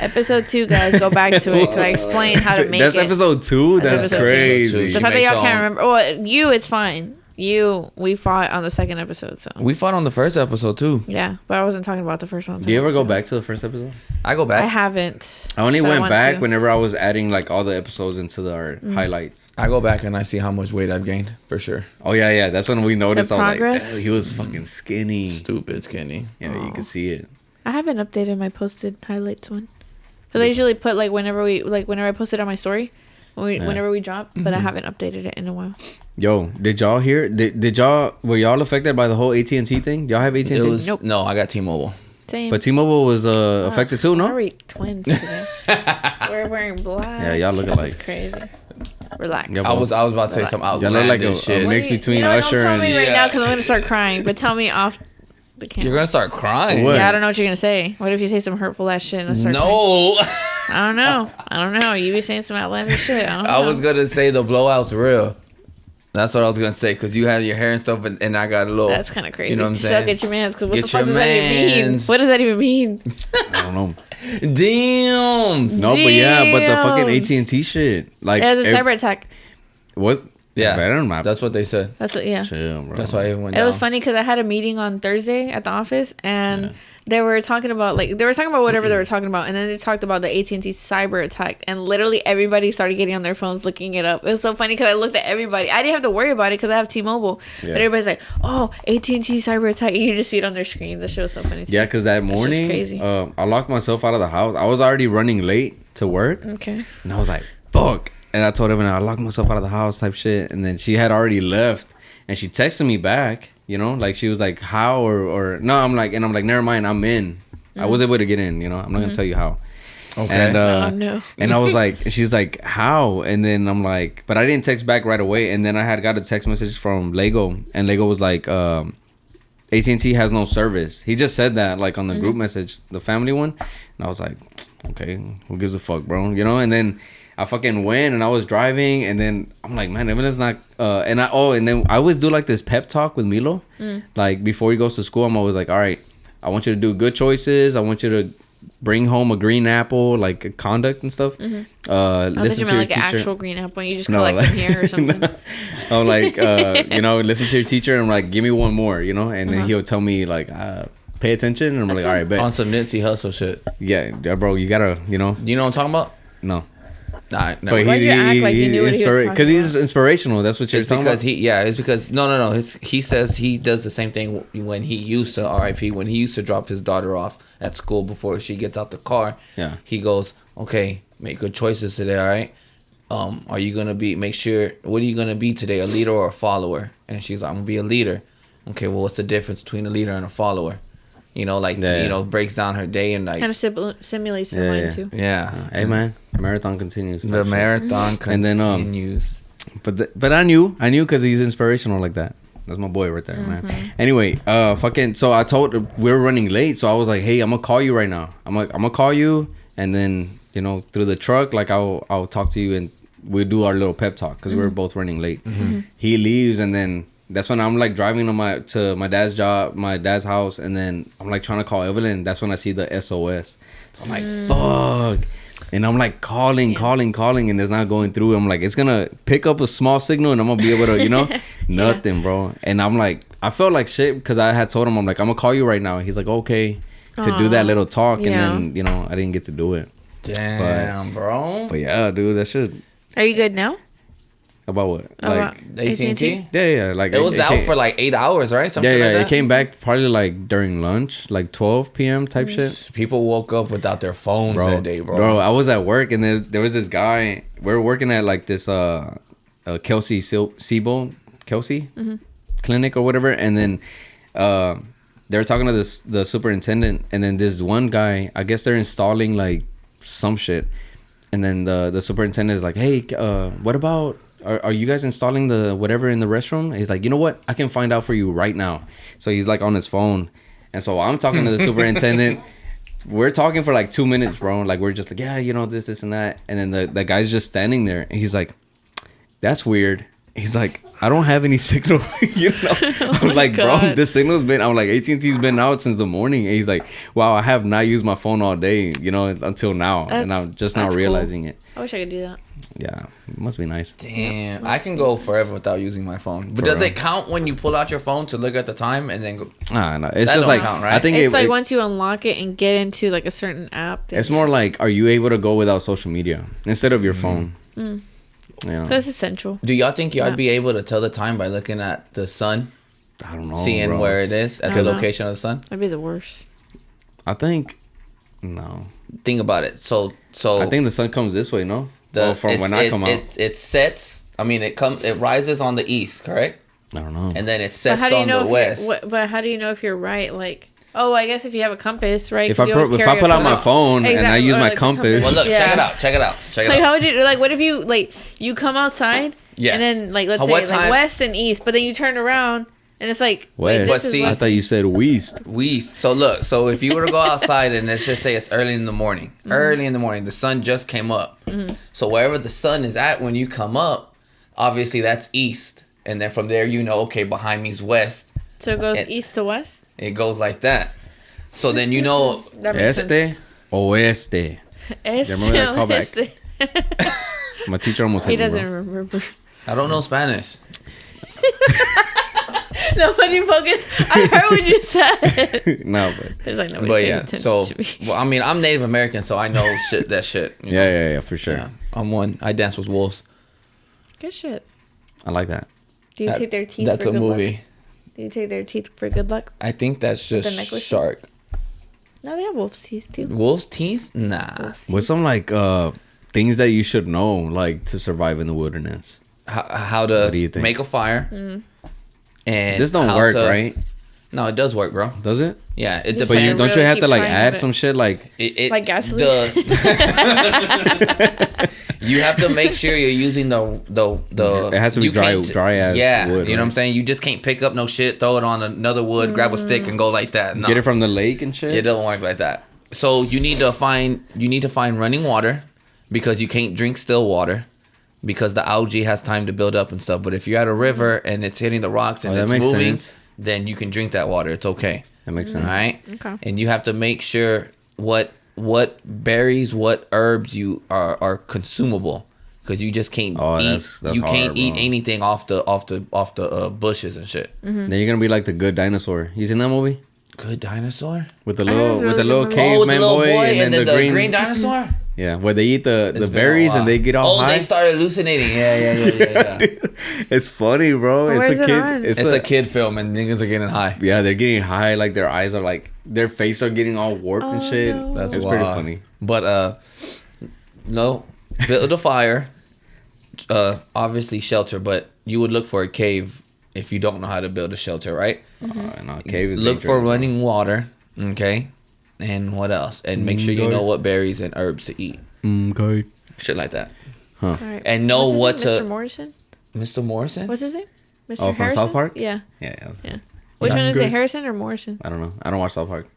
Episode 2, guys, go back to it because I explained how to make That's it. episode 2? That's episode crazy. She The fact that makes y'all her can't own. remember. Well, it's fine. We fought on the second episode, so. We fought on the first episode too. Yeah, but I wasn't talking about the first one. Do you ever go back to the first episode? I go I back. haven't. I only but went want back to. whenever I was adding like all the episodes into our highlights. I go back and I see how much weight I've gained for sure. Oh yeah, that's when we noticed. The I was like, progress? "Damn, he was fucking skinny. Stupid skinny. Yeah, you can see it. I haven't updated my posted highlights one. Because I usually put like whenever I post it on my story, whenever we drop, but I haven't updated it in a while. Yo, did y'all hear? Did y'all were y'all affected by the whole AT&T thing? Y'all have AT&T? It was Nope. no. I got T-Mobile. Same. But T-Mobile was affected too, no? We're twins today. We're wearing black. Yeah, y'all look alike. It's crazy. Relax. Yeah, I was about to say some Y'all look like outlandish shit. a mix between you know, Usher don't and tell me right Yeah. now because I'm gonna start crying. But tell me off the camera. You're gonna start crying. What? Yeah, I don't know what you're gonna say. What if you say some hurtful ass shit? And I start crying? No. I don't know. You be saying some outlandish shit. I don't know. I was gonna say the blowout's real. That's what I was gonna say because you had your hair and stuff, and I got a little. That's kind of crazy. You know what I'm Still saying? get your mans. Because what Get the fuck your does that even mean? mans. What does that even mean? I don't know. Damn. No, but yeah, but the fucking Damn. AT&T shit, like, It was a cyber attack. what? Yeah. better than my. That's what they said. That's what. Yeah. Chill, bro. That's why it went It down. was funny because I had a meeting on Thursday at the office, and they were talking about whatever they were talking about, and then they talked about the AT&T cyber attack, and literally everybody started getting on their phones looking it up. It was so funny because I looked at everybody. I didn't have to worry about it because I have T-Mobile, Yeah. but everybody's like, "Oh, AT&T cyber attack!" And you just see it on their screen. The show was so funny. Yeah, because that That's just morning, crazy. I locked myself out of the house. I was already running late to work, Okay. and I was like, "Fuck!" And I told Evelyn, I locked myself out of the house, type shit. And then she had already left, and she texted me back. You know, like she was like, "How?" or no, I'm like, never mind, I'm in. I was able to get in. You know, I'm not gonna tell you how. Okay. And Oh, no. and I was like, she's like, "How?" And then I'm like, but I didn't text back right away. And then I had got a text message from Lego, and Lego was like, AT&T has no service. He just said that like on the group message, the family one. And I was like, okay, who gives a fuck, bro? You know. And then I fucking went, and I was driving, and then I'm like, man, Evelyn's not. And then I always do like this pep talk with Milo, like before he goes to school. I'm always like, all right, I want you to do good choices. I want you to bring home a green apple, like conduct and stuff. I thought Listen you to meant your like teacher. an actual green apple. You just No, collect like- them here or something. I'm like, you know, listen to your teacher, and I'm like, give me one more, you know, and then he'll tell me like, pay attention, and I'm like, all right, bet. On some Nipsey Hussle shit. Yeah, bro, you gotta, you know, You know what I'm talking about? no. Nah, no. But Why'd you act like you knew what he was talking because he's about? inspirational. That's what you're It's talking because about. it's because no. He says he does the same thing when he used to RIP when he used to drop his daughter off at school before she gets out the car. Yeah. He goes, okay, make good choices today, all right? Are you gonna what are you gonna be today, a leader or a follower? And she's like, I'm gonna be a leader. Okay, well, what's the difference between a leader and a follower? You know, like Yeah. you know, breaks down her day and like Kind of simulates the Yeah, mind yeah. too. yeah. Hey man, marathon continues. The marathon And then, continues. But I knew because he's inspirational like that. That's my boy right there, man. Anyway, fucking. So I told we were running late, so I was like, hey, I'm gonna call you right now. I'm gonna call you, and then you know through the truck, like I'll talk to you, and we'll do our little pep talk because we were both running late. He leaves, and then that's when I'm like driving to my dad's job, my dad's house, and then I'm like trying to call Evelyn. That's when I see the SOS. So I'm like, fuck. And I'm like calling, and it's not going through. I'm like, it's gonna pick up a small signal, and I'm gonna be able to, you know, nothing, bro. And I'm like, I felt like shit because I had told him, I'm like, I'm gonna call you right now. And he's like, okay, to do that little talk, Yeah. and then you know, I didn't get to do it. Damn, bro. But yeah, dude, that shit Are you good now? about what? About Like, AT&T? yeah, like It was out came- for like 8 hours, right? Something yeah, like that. it came back probably like during lunch, like 12 p.m. type shit. People woke up without their phones that day, bro. I was at work, and there was this guy. We were working at like this Kelsey clinic or whatever, and then they were talking to the superintendent, and then this one guy, I guess they're installing like some shit, and then the superintendent is like, hey, what about are you guys installing the whatever in the restroom? He's like, you know what, I can find out for you right now. So he's like on his phone, and so I'm talking to the superintendent. We're talking for like 2 minutes, bro. Like we're just like, yeah, you know, this and that, and then the guy's just standing there, and he's like, that's weird. He's like, I don't have any signal. You know, I'm like, bro, the signal's been. I'm like, AT&T's been out since the morning. And he's like, wow, I have not used my phone all day. You know, until now, and I'm just now realizing it. I wish I could do that. Yeah, it must be nice. Damn, I can go forever without using my phone. But does it count when you pull out your phone to look at the time and then go? No, it's just like count, right? I think it's like once you unlock it and get into like a certain app. It's more like, are you able to go without social media instead of your phone? Yeah. So it's essential. Do y'all think y'all be able to tell the time by looking at the sun? I don't know. Seeing where it is at the location of the sun? That'd be the worst. I think no. Think about it. So I think the sun comes this way, no? From when I come out. It sets. I mean, it rises on the east, correct? I don't know. And then it sets on the west. But how do you know if you're right? Like, oh, I guess if you have a compass, right? If I pull out my phone and I use my compass. Well, look, check it out. How would you, like, what if you, like, you come outside and then, like, let's say, like, west and east, but then you turn around and it's like, wait, this is west. I thought you said west. West. So look, so if you were to go outside and let's just say it's early in the morning, the sun just came up. So wherever the sun is at when you come up, obviously that's east. And then from there, you know, okay, behind me is west. So it goes east to west? It goes like that. So then you know. Este, oeste. You remember that callback? My teacher almost He doesn't remember. I don't know Spanish. No, funny focus. I heard what you said. No, but it's like nobody but pays yeah, attention so to me. well, I mean, I'm Native American, so I know shit. You know? Yeah, for sure. Yeah, I'm one. I dance with wolves. Good shit. I like that. Do you take their teeth that's for a good movie. luck? Do you take their teeth for good luck? I think that's just shark. No, they have wolves' teeth too. Wolves' teeth? Nah. What's some like things that you should know like to survive in the wilderness? How to make a fire. And this don't work, right? No, it does work, bro. Does it? Yeah, it But depends. don't you have to like add some shit like like gasoline? You have to make sure you're using the it has to be dry ass wood, you know what I'm saying? You just can't pick up no shit, throw it on another wood, grab a stick and go like that. No. Get it from the lake and shit? It doesn't work like that. So you need to find running water because you can't drink still water because the algae has time to build up and stuff. But if you're at a river and it's hitting the rocks and it's moving, then you can drink that water. It's okay. That makes sense. All right? Okay. And you have to make sure what berries, what herbs you are consumable. Because you just can't eat anything off the bushes and shit. Then you're gonna be like the good dinosaur. You seen that movie? Good dinosaur with the little caveman boy and then the green dinosaur. Yeah, where they eat the berries and they get all high. Oh, they start hallucinating. Yeah. Dude, it's funny, bro. Where's it's a kid. on? It's a kid film and niggas are getting high. Yeah, they're getting high. Like their eyes are like their face are getting all warped and shit. No. That's it's pretty funny. But no, build a fire. Obviously shelter, but you would look for a cave if you don't know how to build a shelter, right? No, cave is look dangerous. for running water, okay? And what else? And make sure you know what berries and herbs to eat. Okay. Shit like that. Huh. Right. And know what to... Mr. Morrison? Mr. Morrison? What's his name? Mr. Oh, from Harrison? South Park? Yeah. Yeah. Which one is it, Harrison or Morrison? I don't know. I don't watch South Park.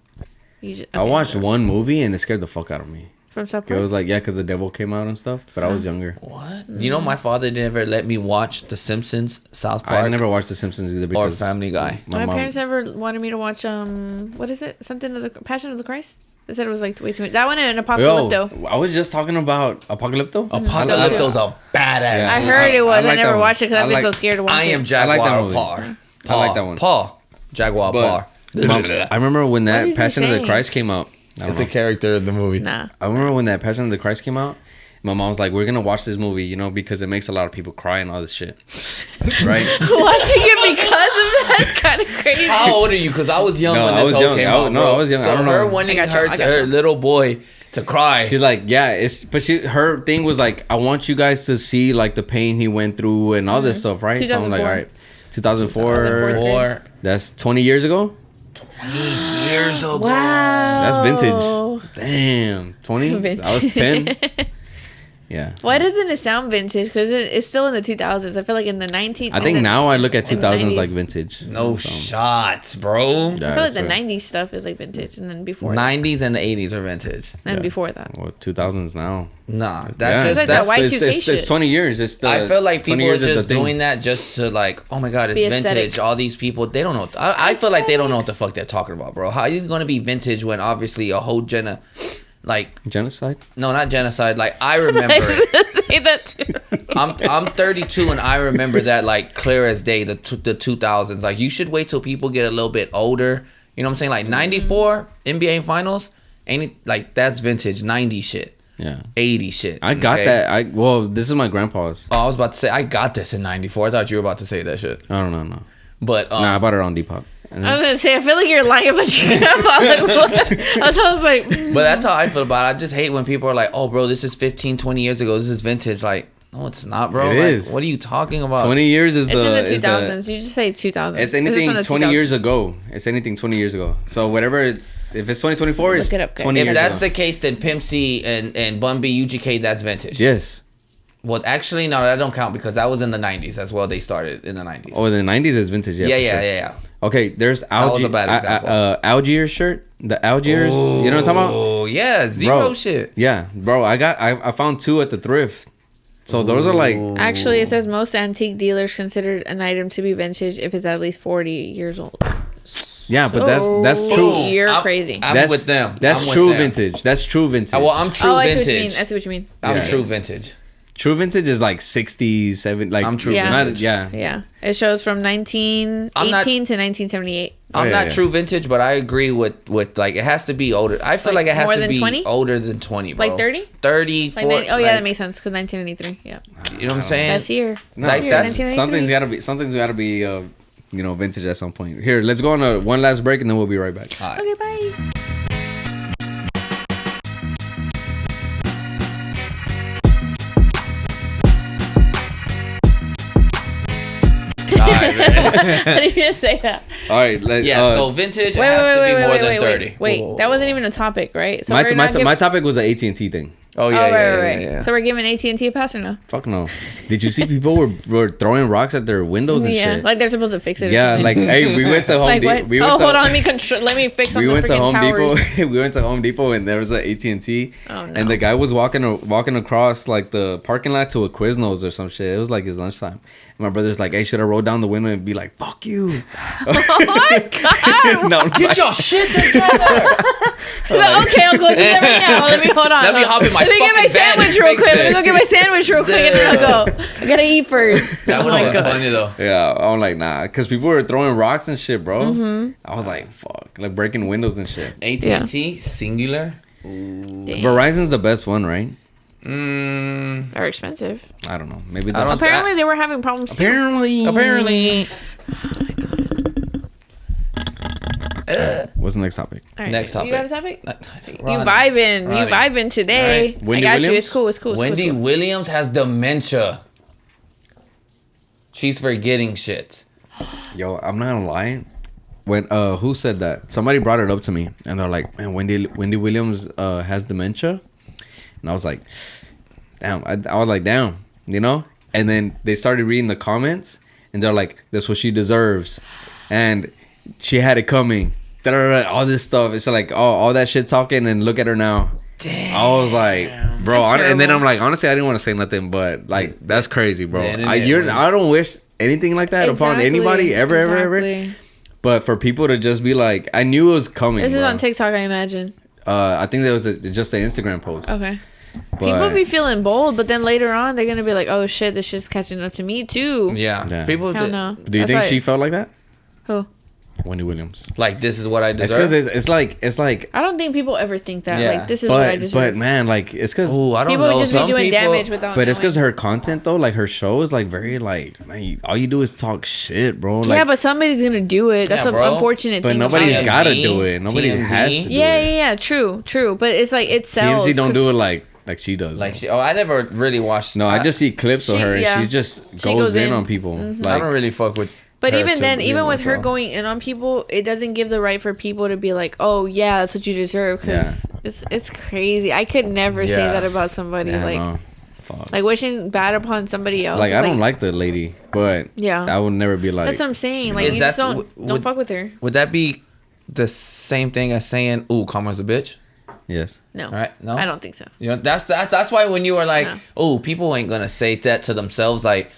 I watched one movie and it scared the fuck out of me. From South Park? It was like, because the devil came out and stuff, but I was younger. What? You know, my father never let me watch The Simpsons, South Park. I never watched The Simpsons either or Family Guy. My parents never wanted me to watch, what is it? Something of the Passion of the Christ? They said it was like way too much. That one and Apocalypto. I was just talking about Apocalypto. Apocalypto's a badass. I heard it was. I never watched it because I've been so scared to watch it. I am Jaguar Paw. I like that one. Paw. Jaguar Paw. I remember when that Passion of the Christ came out. It's a character in the movie. Nah. I remember when that Passion of the Christ came out. My mom was like, "We're gonna watch this movie, you know, because it makes a lot of people cry and all this shit." Right? Watching it because of that's kind of crazy. How old are you? Because I was young when this whole came out. I was young. So I don't her know. wanting her little boy to cry. She's like, yeah, her thing was like, I want you guys to see like the pain he went through and all this stuff, right? So I'm like, all right, 2004. That's 20 years ago. 20 years ago. Wow. That's vintage. Damn, 20. I was 10. Yeah. Why doesn't it sound vintage? Because it's still in the 2000s. I feel like in the 19. I think now I look at 2000s like 90s. vintage. No shots, bro. Yeah, I feel like so- the 90s stuff is like vintage, and then before 90s and the 80s are vintage. and Yeah. before that. Well, 2000s now. Nah, Yeah. that's It's just like that's. that Y2K it's shit. 20 years. It's the, I feel like 20 people are years is just the thing. doing that just to like, oh my god, it's Be vintage. aesthetic. All these people, they don't know. I feel like they don't know what the fuck they're talking about, bro. How are you gonna be vintage when obviously a whole like Genocide? no, not genocide. Like I remember it. Say that too. I'm 32 and I remember that like clear as day. The 2000s. Like you should wait till people get a little bit older. You know what I'm saying? Like 94 NBA Finals, ain't it like that's vintage 90 shit. Yeah. 80 shit. I got okay? that. Well, this is my grandpa's. Oh, I was about to say I got this in 94. I thought you were about to say that shit. I don't know. No. But Nah, I bought it on Depop. And I was gonna say, I feel like you're lying about your grandpa. Like, what? That's how I was like, But that's how I feel about it. I just hate when people are like, oh, bro, this is 15, 20 years ago. This is vintage. Like, no, it's not, bro. It Like, is. what are you talking about? 20 years is it's in the is 2000s. You just say 2000s. It's This is anything from the 20 years 2000s. ago. It's anything 20 years ago. So whatever, if it's 2024, it's Look it up, guys. 20 If years that's ago. the case, then Pimp C and Bun B, UGK, that's vintage. Yes. Well, actually, no, that don't count because that was in the 90s as well. They started in the 90s. Oh, the 90s is vintage. Yeah, yeah, for yeah, sure. yeah. Okay, there's was Algiers. a bad example. Algiers shirt. The Algiers. You know what I'm talking about? Oh, yeah. Zero Bro. shit. Yeah, bro. I found 2 at the thrift. So those are like, Actually, it says most antique dealers consider an item to be vintage if it's at least 40 years old. yeah, but that's So, true. You're I'm- crazy. I'm That's with them. That's I'm with true them. vintage. That's true vintage. Well, I'm true I see what you mean. vintage. I see what you mean. I'm Yeah. true vintage. True vintage is like 60s, 70s. Like I'm true Yeah. vintage. Yeah. Yeah. It shows from 1918 to 1978. I'm yeah, not yeah. true vintage, but I agree with like it has to be older. I feel Like like it has more to than be 20? older than 20, bro. Like 30? 30, Like 40. oh, yeah, that makes sense because 1993. Yeah. You know what I'm saying? Best year. No, Like, Year, that's- 1993. something's gotta be vintage at some point. Here, let's go on one last break and then we'll be right back. All right. Okay, bye. All right, man. How did you say that? All right, Yeah, so vintage has to be more than 30. Wait, that wasn't even a topic, right? So my we're not giving- my topic was the AT&T thing. Oh, yeah, Oh, yeah, right. yeah. So we're giving AT&T a pass or no? Fuck no. Did you see people were throwing rocks at their windows and Yeah, shit? like they're supposed to fix it. Or Yeah, something. like hey, we went to Home like Depot. what? We went Oh, to, hold on, let me fix on we the went to freaking Home towers. Depot. We went to Home Depot and there was an AT&T. Oh, no. And the guy was walking across like the parking lot to a Quiznos or some shit. It was like his lunchtime. And my brother's like, "Hey, should I roll down the window and be like, fuck you?" Oh my god! No, I'm Get like, your shit together. Okay, I'll go do that right now. Let me hold on. Let me hop in my Let me get my fucking van sandwich and real fix quick. Let it. me go get my sandwich real quick and then I'll go. I gotta eat first. That Oh would my have been God. funny, though. yeah, I'm like, nah, because people were throwing rocks and shit, bro. I was like, fuck, like breaking windows and shit. AT&T, singular. Dang. Verizon's the best one, right? They're expensive. I don't know. Maybe I that's don't- Apparently, they were having problems too. Apparently. What's the next topic? All right, Next You got a topic. topic? You Ronnie. vibing. Ronnie. You vibing today. All right. Wendy I got you. Williams? It's cool. It's cool. It's Wendy cool. It's cool. Williams has dementia. She's forgetting shit. Yo, I'm not gonna lie. When who said that? Somebody brought it up to me, and they're like, "Man, Wendy Williams has dementia," and I was like, "Damn!" I was like, "Damn," you know. And then they started reading the comments, and they're like, "That's what she deserves," and she had it coming. Da-da-da-da, all this stuff. It's like all that shit talking, and look at her now. Damn. I was like, bro, That's and then terrible. I'm like, honestly, I didn't want to say nothing, but like, that's crazy, bro. The internet was- I don't wish anything like that upon anybody ever. Exactly. But for people to just be like, I knew it was coming. This is bro. on TikTok, I imagine. I think that was just an Instagram post. Okay. But, People be feeling bold, but then later on, they're gonna be like, "Oh shit, this shit's catching up to me too." Yeah. Yeah. People Hell no. do you think she felt like that? Who? Wendy Williams. like this is what I It's deserve. because it's like, I don't think people ever think that. Yeah. Like, this is what I but deserve. man, like it's because. Ooh, I don't People know. would just be Some doing people, damage without. But it's because knowing. her content though, like her show is like very like, man, all you do is talk shit, bro. Like, Yeah, but somebody's gonna do it. That's Yeah, an bro. unfortunate but thing. nobody's about it. got to TMZ. do it. Nobody has to do Yeah, it. yeah, yeah. True. But it's like it sells. TMZ don't 'cause do it like she does. like Like she. Oh, I never really watched. no, I just see clips of She- her and yeah. she just She goes goes in in. on people. I Like, don't really fuck with. But her even to then, begin even with her so. going in on people, it doesn't give the right for people to be like, "Oh yeah, that's what you deserve." Because it's crazy. I could never say Yeah. that about somebody. yeah, like, no. Fuck. Like wishing bad upon somebody else. Like is I don't like the lady, but Yeah. I would never be like. That's what I'm saying. Like Is you that- just don't fuck with her. Would that be the same thing as saying, "Ooh, karma's a bitch"? Yes. No. All right, no, I don't think so. You know, that's why when you were like, No. "Oh, people ain't gonna say that to themselves," like,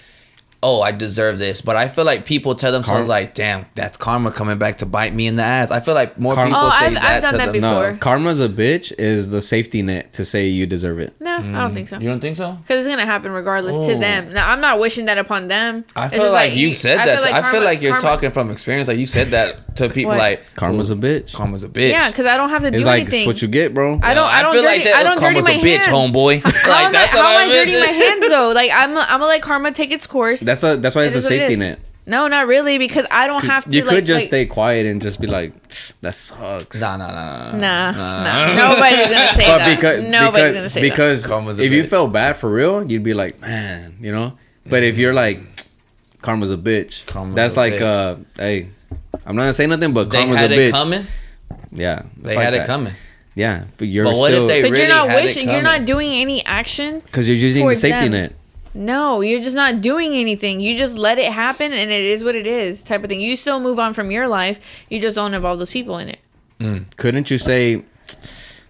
"Oh, I deserve this," but I feel like people tell themselves like, "Damn, that's karma coming back to bite me in the ass." I feel like more people say I've that done to that them. before. No, karma's a bitch is the safety net to say you deserve it. No, I don't think so. You don't think so? Because it's gonna happen regardless to Oh. them. Now, I'm not wishing that upon them. I It's feel just like you said that. I feel like you're karma- talking from experience. Like you said that to people. What? Like Karma's "Ooh, a bitch. Karma's a bitch. Yeah, because I don't have to It's do like anything. it's what you get, bro. I don't feel dirty. I don't dirty karma's my a bitch, hands. homeboy. How am I meant. dirty my hands though? Like I'm gonna let karma take its course. That's why It it's a is what it safety is. net. No, not really, because I don't have to. You could just like, stay quiet and just be like, that sucks. Nah. Nah. Nobody's gonna say But that. Nobody's gonna say that. because Karma's a if you bitch. felt bad for real, you'd be like, man, you know. But if you're like, karma's a bitch. Karma's that's a like, bitch. Hey, I'm not gonna say nothing, but They karma's had a it bitch. coming. Yeah, it's They like had it that. coming. Yeah, but you're But what if still they But really you're not had it wishing. You're not coming? doing any action. because you're using the towards safety them. net. No, you're just not doing anything. You just let it happen, and it is what it is, type of thing. You still move on from your life. You just don't involve those people in it. Couldn't you say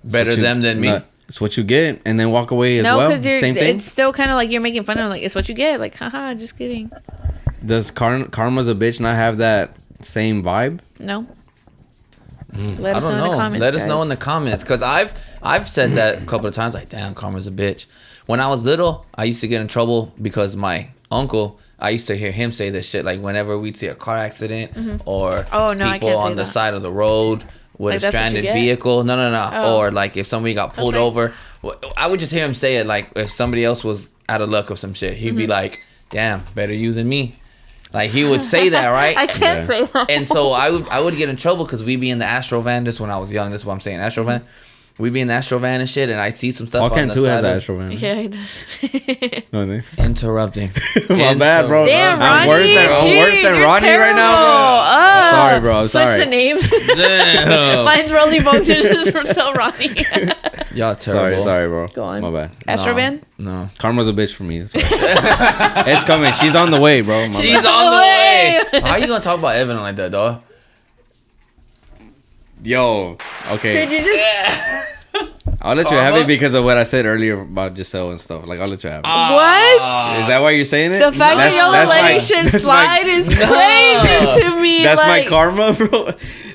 Better what you- them than me. no, it's what you get, and then walk away as No, well? because Same thing. it's still kind of like you're making fun of them. Like, it's what you get. Like, haha, just kidding. Does karma's a bitch not have that same vibe? No. I Let us know don't in the know. comments. Let us know guys. in the comments, because I've said that a couple of times. Like, damn, karma's a bitch. When I was little, I used to get in trouble because my uncle. I used to hear him say this shit. Like whenever we'd see a car accident or Oh, no, I people can't say on the that. side of the road with Like, a that's what you stranded get? vehicle. No. Oh. Or like if somebody got pulled Okay. over, I would just hear him say it. Like if somebody else was out of luck or some shit, he'd Mm-hmm. be like, "Damn, better you than me." Like he would say that, right? I can't Yeah. say that. And so I would get in trouble because we'd be in the Astro van. This when I was young. This is what I'm saying, Astro van. We'd be in the Astro van and shit, and I'd see some stuff on Alcan the too has side an of- Astro van. Yeah, he does. No, they- Interrupting. My bad, bro. Damn, I'm Ronnie. worse than you're Ronnie right now, bro. terrible. I'm sorry, bro. I'm Switch sorry. the names. Damn. Mine's Rollie Vogues. Yours is so Ronnie. Y'all terrible. Sorry, bro. Go on. My bad. Astrovan? No. Karma's a bitch for me. Sorry. It's coming. She's on the way, bro. My She's bad. on the way. Way. How you gonna talk about Evelyn like that, dog? Yo. Okay. Did you just... I'll let you have Karma? it because of what I said earlier about Giselle and stuff. Like, I'll let you have it. What? Is that why you're saying it? The fact that y'all that's letting my- shit that's slide my- is crazy to me. That's like, my karma, bro. All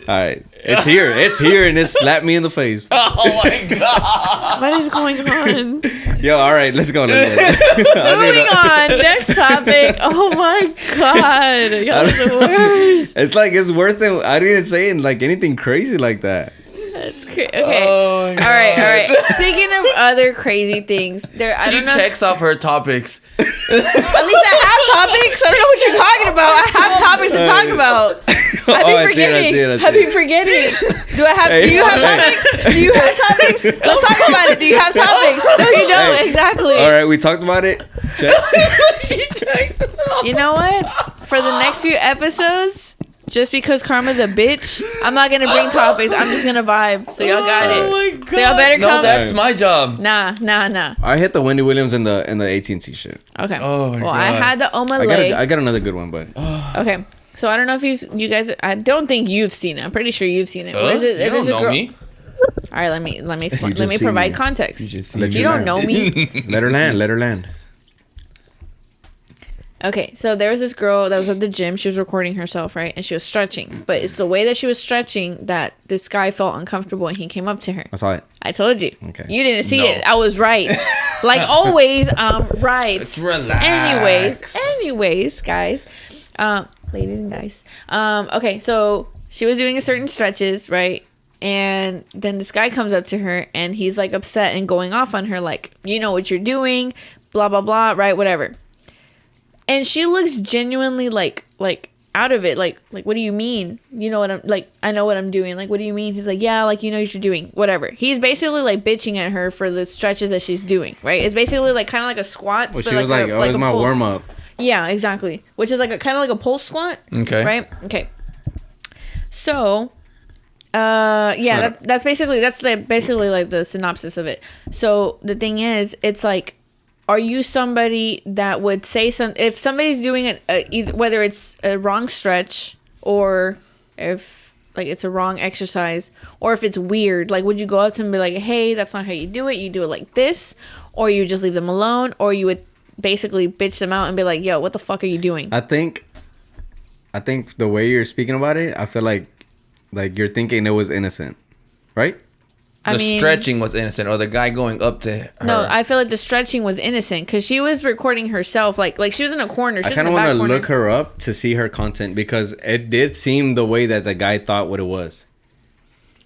right. It's here. It's here, and it slapped me in the face. Oh my god. What is going on? Yo, all right. Let's go. Let's go. Moving on. Next topic. Oh my god. Y'all are the worst. It's like, it's worse than, I didn't say it like anything crazy like that. That's crazy. Okay. Oh my All right. Speaking of other crazy things, I She don't know. checks off her topics. At least I have topics. I don't know what you're talking about. I have topics to talk about. I've been forgetting. I've been forgetting. Do I have? Hey, do you have hey. topics? Do you have topics? Let's talk about it. Do you have topics? No, you don't. Hey. Exactly. All right. We talked about it. Check. She checks it off. You know what? For the next few episodes, just because karma's a bitch, I'm not gonna bring topics. I'm just gonna vibe. So y'all got Oh it. my god. So y'all better No, come. that's my job. Nah. I hit the Wendy Williams and the AT&T shit. Okay. Oh my well, I God. had the Oma I got another good one, but Okay. So I don't know if you guys. I don't think you've seen it. I'm pretty sure you've seen it. What is it? You don't There's a know girl- me. All right, let me explain. just Let me see provide me. context. You just Let see You you don't land. know me. Let her land. Okay, so there was this girl that was at the gym. She was recording herself, right? And she was stretching. But it's the way that she was stretching that this guy felt uncomfortable and he came up to her. I saw it. I told you. Okay. You didn't see No. it. I was right. Like always, I'm right. Let's relax. Anyways, guys. Ladies and guys. Okay, so she was doing a certain stretches, right? And then this guy comes up to her and he's like upset and going off on her like, you know what you're doing, blah blah blah, right? Whatever. And she looks genuinely like out of it, like what do you mean? You know what I'm like? I know what I'm doing. Like what do you mean? He's like, yeah, like you know what you're doing, whatever. He's basically like bitching at her for the stretches that she's doing, right? It's basically like kind of like a squat. Well, she was like, oh, it's my pulse. warm up. Yeah, exactly. Which is like a kind of like a pulse squat. Okay. Right. Okay. So, that's basically like the synopsis of it. So the thing is, it's like are you somebody that would say if somebody's doing it, either, whether it's a wrong stretch or if like it's a wrong exercise or if it's weird, like would you go up to them and be like, hey, that's not how you do it like this, or you just leave them alone, or you would basically bitch them out and be like, yo, what the fuck are you doing? I think the way you're speaking about it, I feel like you're thinking it was innocent, right? The stretching was innocent, or the guy going up to her. No, I feel like the stretching was innocent because she was recording herself, like she was in a corner. I kind of want to look her up to see her content because it did seem the way that the guy thought what it was.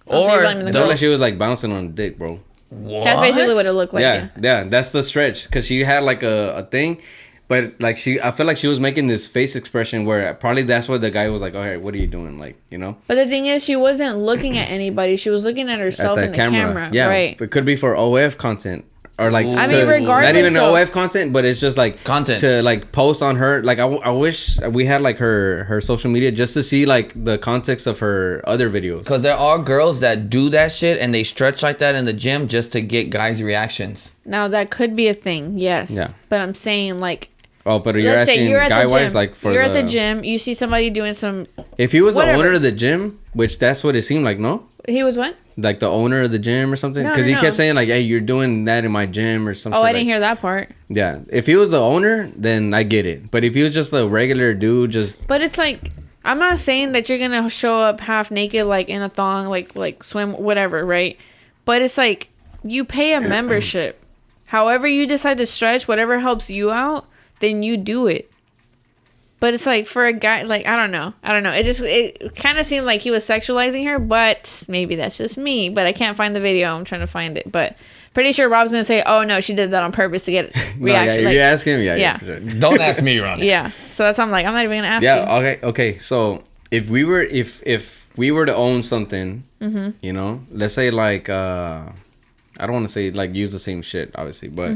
Or like she was like bouncing on the dick, bro. What? That's basically what it looked like. Yeah, that's the stretch because she had like a thing. But like I feel like she was making this face expression where probably that's what the guy was like, "Oh, hey, what are you doing?" Like, you know. But the thing is, she wasn't looking at anybody. She was looking at herself in the camera. Yeah, right. It could be for OF content or like regardless, not even OF content, but it's just like content to like post on her. Like I wish we had like her social media just to see like the context of her other videos. Because there are girls that do that shit and they stretch like that in the gym just to get guys' reactions. Now that could be a thing, yes. Yeah. But I'm saying like. Oh, but you're asking guy-wise, like for you're at the gym, you see somebody doing some. If he was the owner of the gym, which that's what it seemed like, no? He was what? Like the owner of the gym or something? Because he kept saying like, "Hey, you're doing that in my gym" or something. Oh, I didn't hear that part. Yeah, if he was the owner, then I get it. But if he was just a regular dude, just. But it's like, I'm not saying that you're gonna show up half naked, like in a thong, like swim, whatever, right? But it's like you pay a membership. However you decide to stretch, whatever helps you out, then you do it. But it's like for a guy, like I don't know. It kind of seemed like he was sexualizing her, but maybe that's just me. But I can't find the video. I'm trying to find it, but pretty sure Rob's gonna say, "Oh no, she did that on purpose to get reaction." No, yeah, if you ask him, yeah, for sure. Don't ask me, Ronnie. Yeah, so that's I'm like, I'm not even gonna ask you. Yeah, okay. So if we were to own something, you know, let's say like I don't want to say like use the same shit, obviously, but.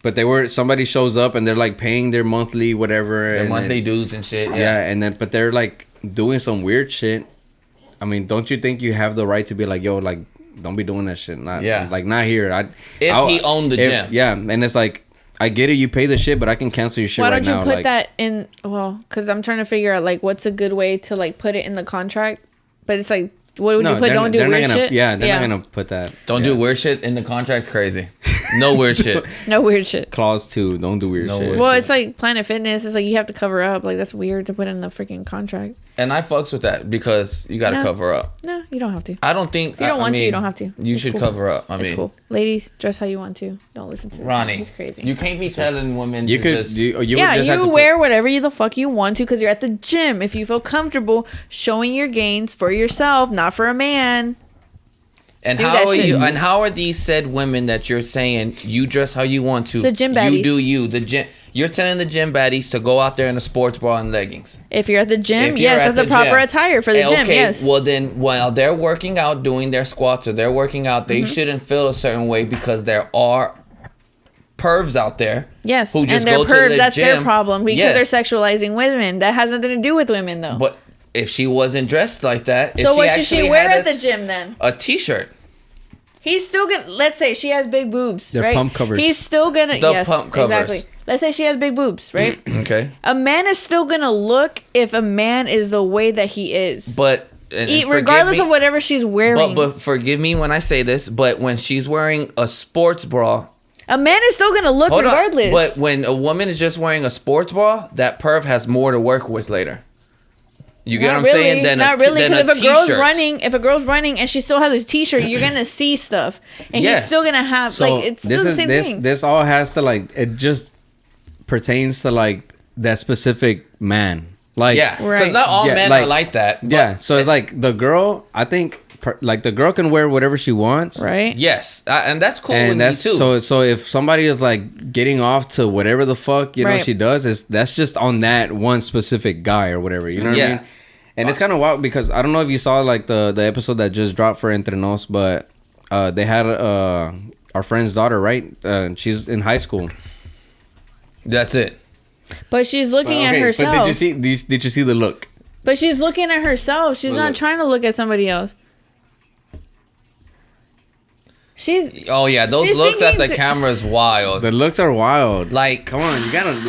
But somebody shows up and they're like paying their monthly whatever. Their monthly dues and shit. Yeah, and but they're like doing some weird shit. I mean, don't you think you have the right to be like, yo, like, don't be doing that shit? Not here. If he owned the gym. Yeah, and it's like, I get it, you pay the shit, but I can cancel your shit right now. Why don't you put that in, well, because I'm trying to figure out like what's a good way to like put it in the contract. But it's like, what would you put? Don't do weird shit? Yeah, they're not going to put that. Don't do weird shit in the contract's crazy. No weird shit. No weird shit. Clause 2, don't do weird shit. Well, it's like Planet Fitness. It's like you have to cover up. Like that's weird to put in the freaking contract. And I fucks with that because you got to cover up. No, you don't have to. I don't think. If you don't want to, you don't have to. You should cover up. I mean, it's cool. Ladies, dress how you want to. Don't listen to this Ronnie. He's crazy. You can't be telling women you to could. just... You wear whatever the fuck you want to because you're at the gym. If you feel comfortable showing your gains for yourself, not for a man. And how are you? And how are these said women that you're saying you dress how you want to? The gym baddies. You do you. The gym. You're telling the gym baddies to go out there in a sports bra and leggings. If you're at the gym, yes, that's the proper attire for the gym. Yes. Well then, while they're working out, doing their squats or they're working out, they shouldn't feel a certain way because there are pervs out there. Yes, who just and they're go pervs. to the that's gym. Their problem because they're sexualizing women. That has nothing to do with women, though. But if she wasn't dressed like that, so what should she wear at the gym then? A t-shirt. He's still gonna. Let's say she has big boobs. They're right? pump covers. He's still gonna. The pump covers. Exactly. Let's say she has big boobs, right? Okay. A man is still gonna look if a man is the way that he is. But regardless of whatever she's wearing. But forgive me when I say this, but when she's wearing a sports bra, a man is still gonna look regardless. But when a woman is just wearing a sports bra, that perv has more to work with later. You get what I'm saying? Not really, because if a girl's running and she still has a t-shirt, you're gonna see stuff, and he's still gonna have it's still the same thing. This all has to it just pertains to that specific man, because not all men are like that. Yeah, so it's like the girl. I think the girl can wear whatever she wants, right? Yes, and that's cool. And that's me too. So if somebody is getting off to whatever the fuck know she does, that's just on that one specific guy or whatever. You know what I mean? And it's kind of wild because I don't know if you saw the episode that just dropped for Entre Nos, but they had our friend's daughter, right? She's in high school. That's it. But she's looking at herself. But did you see the look? But she's looking at herself. She's not trying to look at somebody else. She's. Oh yeah, those she's looks at the thinking camera is wild. The looks are wild. Like, come on, you gotta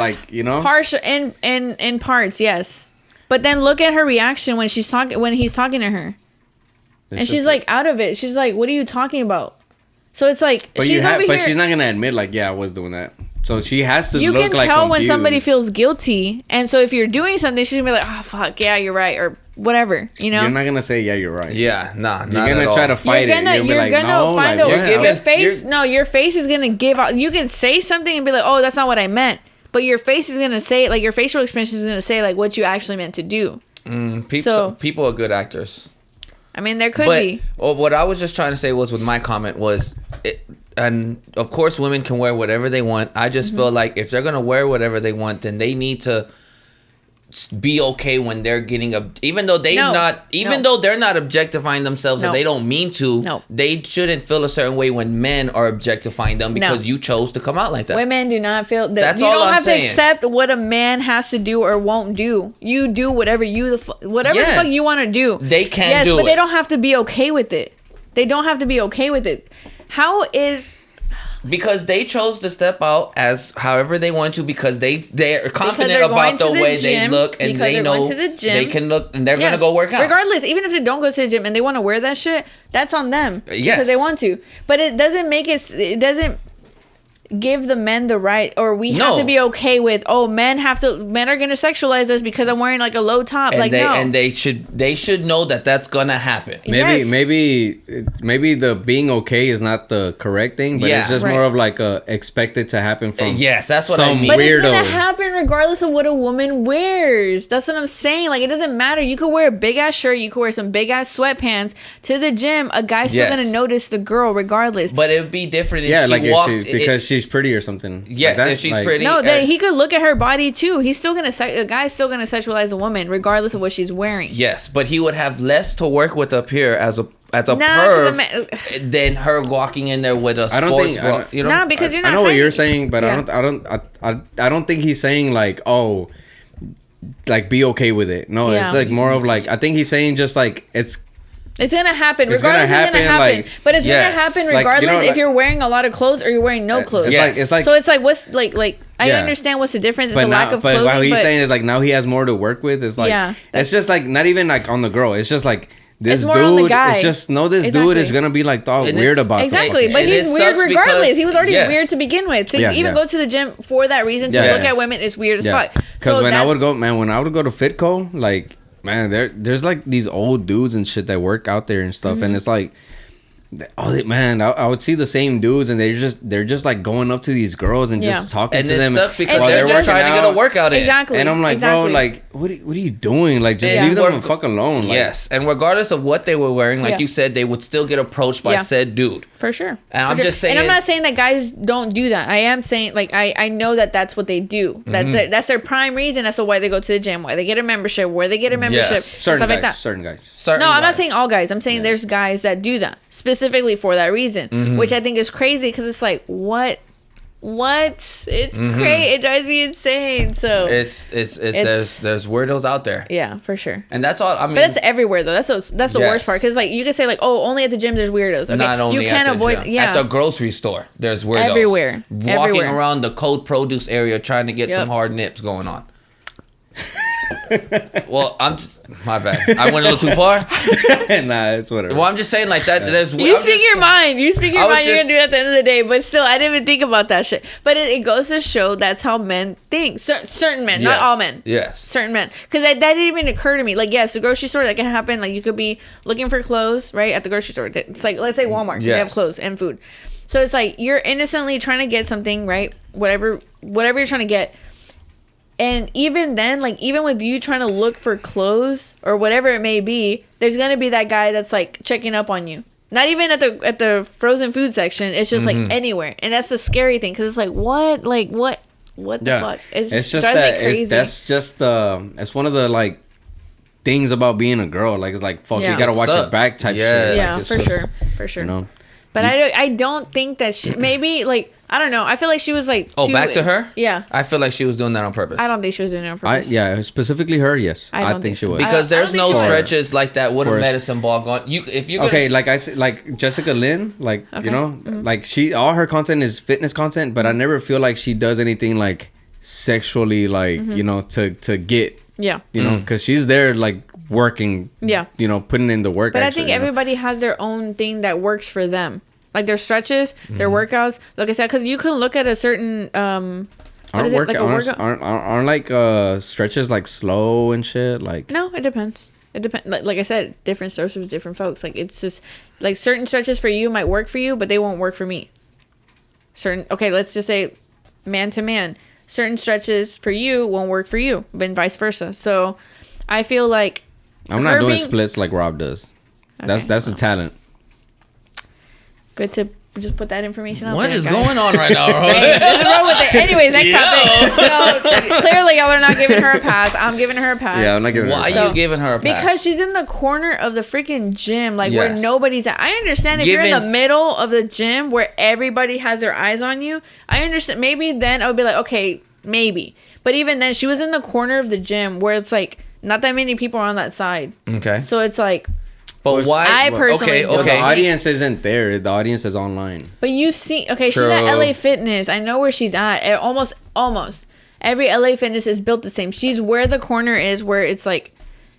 partial in parts, yes. But then look at her reaction when he's talking to her, and she's like out of it. She's like, "What are you talking about?" So it's like but she's over here. But she's not gonna admit like, yeah, I was doing that. So she has to. You look can like tell confused. when somebody feels guilty, and so if you're doing something, she's gonna be like, "Oh fuck, yeah, you're right," or whatever. You know. You're not gonna say, "Yeah, you're right." yeah, nah, You're gonna try to fight you're it. gonna You're gonna find no, out your face. you're- No, your face is gonna give out. You can say something and be like, "Oh, that's not what I meant," but your face is gonna say, like, your facial expression is gonna say like what you actually meant to do. People are good actors. I mean, there could be. What I was just trying to say was with my comment was, and of course women can wear whatever they want. I just feel like if they're gonna wear whatever they want, then they need to be okay when they're getting even though though they're not objectifying themselves and they don't mean to. They shouldn't feel a certain way when men are objectifying them because you chose to come out like that. Women do not feel that. That's you all don't I'm have saying. to accept what a man has to do or won't do. You do whatever the fuck you want to do. They can do but it. they don't have to be okay with it. They don't have to be okay with it. How is... Because they chose to step out as however they want to because they're confident about the way they look and they know they can look and they're gonna go work out. Regardless, even if they don't go to the gym and they want to wear that shit, that's on them. Yes. Because they want to. But it doesn't make it doesn't give the men the right, or we have to be okay with, men are gonna sexualize us because I'm wearing like a low top. And they should know that that's gonna happen. Maybe the being okay is not the correct thing, but it's just more of like expected to happen from that's what I mean. But weirdo. It's gonna happen regardless of what a woman wears. That's what I'm saying. Like, it doesn't matter. You could wear a big ass shirt, you could wear some big ass sweatpants to the gym. A guy's still gonna notice the girl regardless. But it would be different if she walked because she's pretty or something. Yes, like that, if she's pretty. No, he could look at her body too. He's still gonna a guy's still gonna sexualize a woman regardless of what she's wearing. Yes, but he would have less to work with up here as a perv than her walking in there with a sports bra. You know, because you're not. I know what you're saying, but I don't think he's saying like, oh, like be okay with it. No, it's like more of like, I think he's saying just like it's gonna happen. Regardless, it's gonna happen. Like, but it's gonna happen regardless if you're wearing a lot of clothes or you're wearing no clothes. It's like so it's like what's like I understand what's the difference. It's a lack of clothing. What he's saying is like now he has more to work with. It's like it's just like not even like on the girl. It's just like this dude. It's just this dude is gonna be like weird about it. Exactly, but he's weird regardless. He was already weird to begin with. So even go to the gym for that reason to look at women is weird as fuck. Because when I would go to Fitco, like. Man, there's like these old dudes and shit that work out there and stuff, and it's like, I would see the same dudes, and they're just like going up to these girls and just talking to them. And it sucks because they're just trying to get a workout in. Exactly. And I'm like, bro, like, what are you doing? Like, just leave them the fuck alone. Like, yes, and regardless of what they were wearing, like you said, they would still get approached by said dude. For sure. And I'm just saying. And I'm not saying that guys don't do that. I am saying, like, I know that's what they do. That's their prime reason as to why they go to the gym, why they get a membership, where they get a membership, certain stuff guys, like that. Certain guys. No, I'm not saying all guys. I'm saying there's guys that do that specifically for that reason, which I think is crazy because it's like, what? It's crazy. It drives me insane. So it's there's weirdos out there. Yeah, for sure. And that's all. I mean, but that's everywhere though. That's the worst part because like you can say like, oh, only at the gym there's weirdos. Okay? Not only you can't at the avoid. gym. Yeah, at the grocery store there's weirdos everywhere. Walking around the cold produce area trying to get some hard nips going on. Well, my bad. I went a little too far. Nah, it's whatever. Well, I'm just saying like that. There's you speak your mind. You're gonna do it at the end of the day. But still, I didn't even think about that shit. But it goes to show that's how men think. Certain men, not all men. Yes, certain men. Because that didn't even occur to me. Like, yes, the grocery store, that can happen. Like, you could be looking for clothes right at the grocery store. It's like, let's say Walmart. They have clothes and food. So it's like you're innocently trying to get something, right? Whatever you're trying to get. And even then, like, even with you trying to look for clothes or whatever it may be, there's gonna be that guy that's like checking up on you. Not even at the frozen food section. It's just like anywhere, and that's the scary thing because it's like what the fuck? It's just that. That's just it's one of the like things about being a girl. Like, it's like fuck, you gotta watch your back type shit. Yeah, like, for sure. You know? But I don't think that maybe like I don't know. I feel like she was like. Back to her. Yeah. I feel like she was doing that on purpose. I don't think she was doing it on purpose. Specifically her. Yes, I think she was. Because there's no think she was. stretches like that with a medicine ball going. If you're okay, like I said, like Jessica Lynn, like you know, like all her content is fitness content, but I never feel like she does anything like sexually, like you know, to get. Yeah. You know, because she's there like working. Yeah. You know, putting in the work. But I think everybody has their own thing that works for them. Like their stretches, their workouts. Like I said, because you can look at a certain aren't like stretches like slow and shit. Like no, it depends. It depends. Like I said, different stretches with different folks. Like it's just like certain stretches for you might work for you, but they won't work for me. Let's just say man to man. Certain stretches for you won't work for you, and vice versa. So I feel like I'm not doing splits like Rob does. Okay, that's a talent. Good to just put that information out What there, is guys. going on right now? Hey, nothing wrong with it. Anyways, next topic. So clearly y'all are not giving her a pass. I'm giving her a pass. Yeah, I'm not giving her a pass. Why are you giving her a pass? Because she's in the corner of the freaking gym, like where nobody's at. I understand if you're in the middle of the gym where everybody has their eyes on you. I understand. Maybe then I would be like, okay, maybe. But even then, she was in the corner of the gym where it's like not that many people are on that side. Okay. So it's like. But why? I personally okay. The audience isn't there. The audience is online. But you see, she's at LA Fitness. I know where she's at. Almost every LA Fitness is built the same. She's where the corner is, where it's like,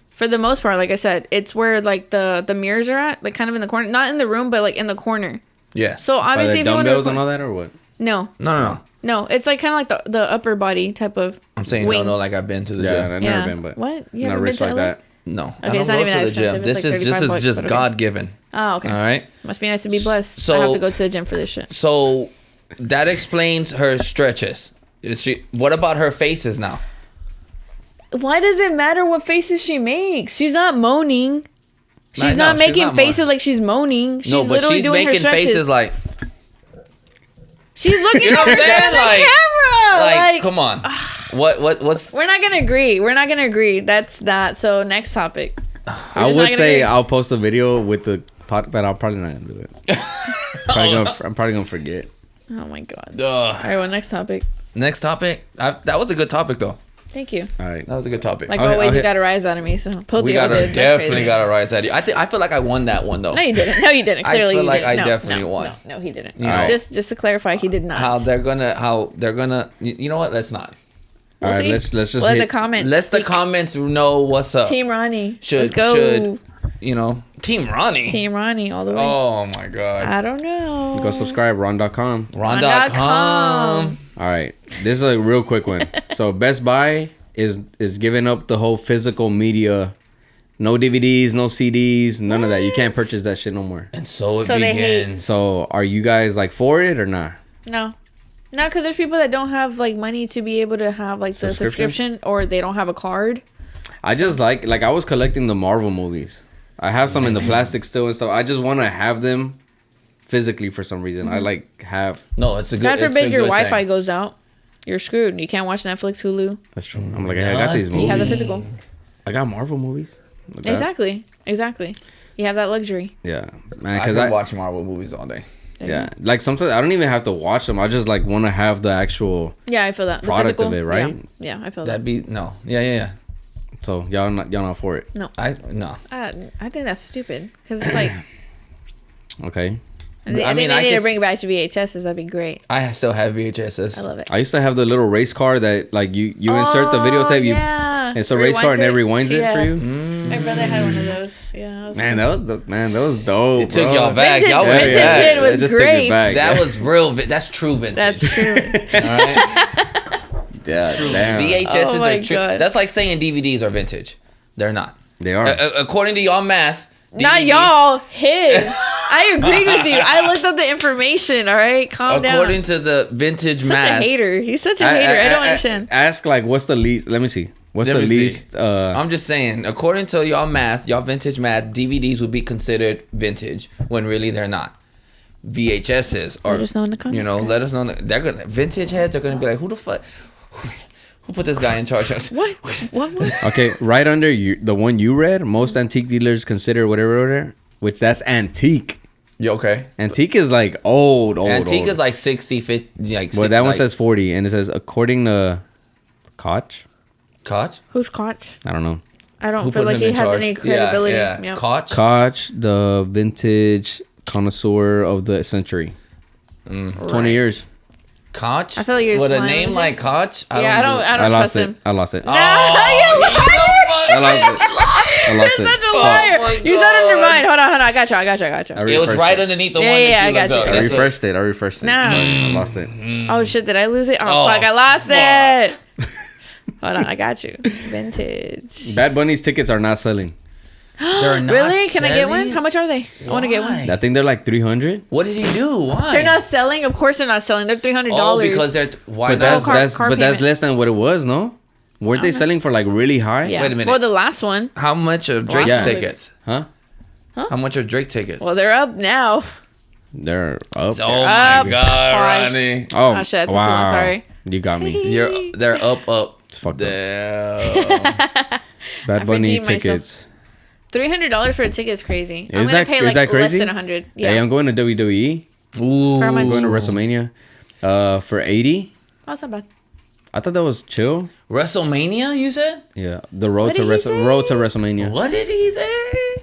for the most part, like I said, it's where like the mirrors are at, like kind of in the corner, not in the room, but like in the corner. Yeah. So obviously, if you want to dumbbells and all that, or what? No. No. It's like kind of like the upper body type of. I'm saying wing. no, like I've been to the gym. I've never been, but what? You not haven't rich been to like LA? that. No, Okay, I don't it's not go even to that the gym. expensive. This It's is like $35 just okay. God given. Oh, okay. All right. Must be nice to be blessed. So I have to go to the gym for this shit. So that explains her stretches. What about her faces now? Why does it matter what faces she makes? She's not moaning. She's not making faces like she's moaning. She's literally she's doing making her faces like. She's looking You know over what I'm there at saying? the camera. Like, come on. What's? We're not gonna agree. That's that. So next topic. I would say I'll post a video with the pot, but I'm probably not gonna do it. I'm probably gonna forget. Oh my god. All right. Well, next topic. Next topic. That was a good topic though. Thank you. All right. That was a good topic. Like always, you got a rise out of me. So we definitely got a rise out of you. I feel like I won that one though. No, you didn't. Clearly, I feel like I definitely won. No, he didn't. You know, just to clarify, he did not. How they're gonna. You know what? Let's not. All right. Let's just let the comments. Let the comments know what's up. Team Ronnie. Let's go. Team Ronnie. Team Ronnie all the way. Oh my god. I don't know. go subscribe. Ron.com. Ron.com. All right. This is a real quick one. So Best Buy is giving up the whole physical media. No DVDs, no CDs, none of that. You can't purchase that shit no more. And so it begins. So are you guys like for it or not? No, because there's people that don't have like money to be able to have like the subscription, or they don't have a card. I just like I was collecting the Marvel movies. I have some in the plastic still and stuff. I just want to have them physically for some reason. I have. No, it's a good. God forbid your Wi-Fi goes out. You're screwed. You can't watch Netflix, Hulu. That's true. I'm like, I got these movies. You have the physical. I got Marvel movies. Like Exactly. You have that luxury. Yeah, man. I can watch Marvel movies all day. Yeah, like sometimes I don't even have to watch them. I just like want to have the actual. Yeah, I feel that. The product physical, of it, right? Yeah, I feel That'd that. be no. Yeah. So y'all not for it. No. I think that's stupid because it's like. Okay. I think they need to bring it back to VHSs. That'd be great. I still have VHSs. I love it. I used to have the little race car that like you insert the videotape. It's a race car and it rewinds it for you. My brother had one of those. Yeah. That was dope. It took y'all back. Vintage shit was great. That was real. That's true vintage. That's true. All right. Yeah. Damn. VHSs my are true. God. That's like saying DVDs are vintage. They're not. They are. According to y'all math. Not y'all, his. I agreed with you. I looked up the information. All right, calm down. According to the vintage math. Such a hater. He's such a hater. I don't understand. Ask like, what's the least? Let me see. What's the least? I'm just saying. According to y'all math, y'all vintage math, DVDs would be considered vintage when really they're not. VHSs are. Let us know in the comments. Let us know. They're gonna vintage heads are gonna be like, who the fuck? Who put this guy in charge? What? Okay, right under the one you read, most antique dealers consider whatever, which that's antique. Yeah, okay. Antique is like old. Antique old. is like 60, 50, like. Well, that one says 40, and it says according to Koch. Koch? Who's Koch? I don't know. I don't Who feel put like him he in has charge? any credibility. Yeah. Koch? Koch, the vintage connoisseur of the century. 20 years. Koch? I feel like you're with a lying. name Was like it? Koch? I don't trust him. I lost it. No, Oh, you liar! I lost it. I lost You're it. such a liar. my You said it in your God. mind. Hold on. I got you. I It was refreshed right it. underneath the Yeah, one yeah, that I you got looked you. up. I That's what- refreshed it. No. I lost it. Oh shit! Did I lose it? Oh, Oh, fuck! I lost fuck. it. Hold on. I got you. Vintage. Bad Bunny's tickets are not selling. They're not Really? Can I get one? selling? How much are they? I want to get one. Why? I think they're like 300. What did he do? Why? They're not selling. Of course they're not selling. They're $300. Oh, because they're... Why But not? that's car but that's payment. less than what it was, no? Weren't they selling for like really high? Yeah. Wait a minute. Well, the last one. How much are Drake's Yeah. tickets? Huh? How much are Drake tickets? Well, they're up now. They're up. oh my Up. God, Pause. Ronnie. Oh, Oh, shit, I took too wow. long, sorry. You got me. They're up. It's fucked up. Damn. Bad Bunny redeemed myself. tickets. $300 for a ticket is crazy. I'm Is gonna that- pay is like that crazy? less than 100. Yeah. Hey, I'm going to WWE. Ooh. For how much? I'm going to WrestleMania. For 80. Oh, it's not bad. I thought that was chill. WrestleMania, you said? Yeah, the road What to did he say? road to WrestleMania. What did he say?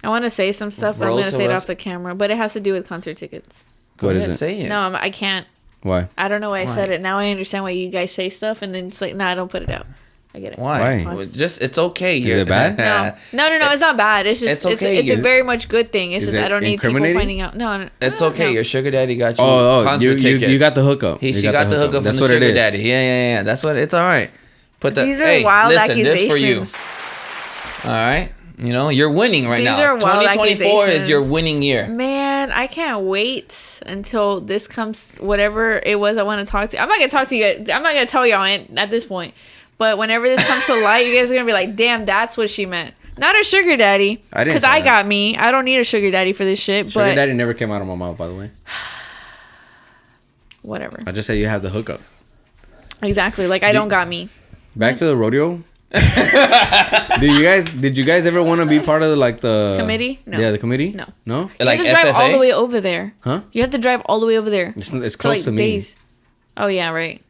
I want to say some stuff, but I'm Road gonna to say it Wrest- off the camera. But it has to do with concert tickets. Go What ahead, is it? say it. No, I can't. Why? I don't know why I Why? said it. Now I understand why you guys say stuff, and then it's like, nah, don't put it out. I get it. Why? Why? Well, just it's okay. Is it bad? No. It's not bad. It's just It's okay. it's a Is- very much good thing. It's is just it I don't need people incriminating? finding out. No, It's no, okay. no. Your sugar daddy got you Oh, concert tickets. you got the hookup. She got the hookup from That's the what it sugar is. daddy. Yeah. That's what it's all right. Put the These are hey, wild listen, this for you. accusations. All right. You know, you're winning right These now. are wild 2024 is your accusations. winning year. Man, I can't wait until this comes. Whatever it was, I want to talk to. I'm not gonna talk to you. I'm not gonna tell y'all at this point. But whenever this comes to light, you guys are gonna be like, "Damn, that's what she meant." Not a sugar daddy, I didn't because say I that. got me. I don't need a sugar daddy for this shit. Sugar But daddy never came out of my mouth, by the way. whatever. I just said you have the hookup. Exactly. Like I don't got me. Back to the rodeo. Did you guys ever want to be part of the Committee? No. Yeah, the committee. No. No. You Like have to drive FFA? all the way over there. Huh? You have to drive all the way over there. It's for, close like, to me. days. Oh yeah, right.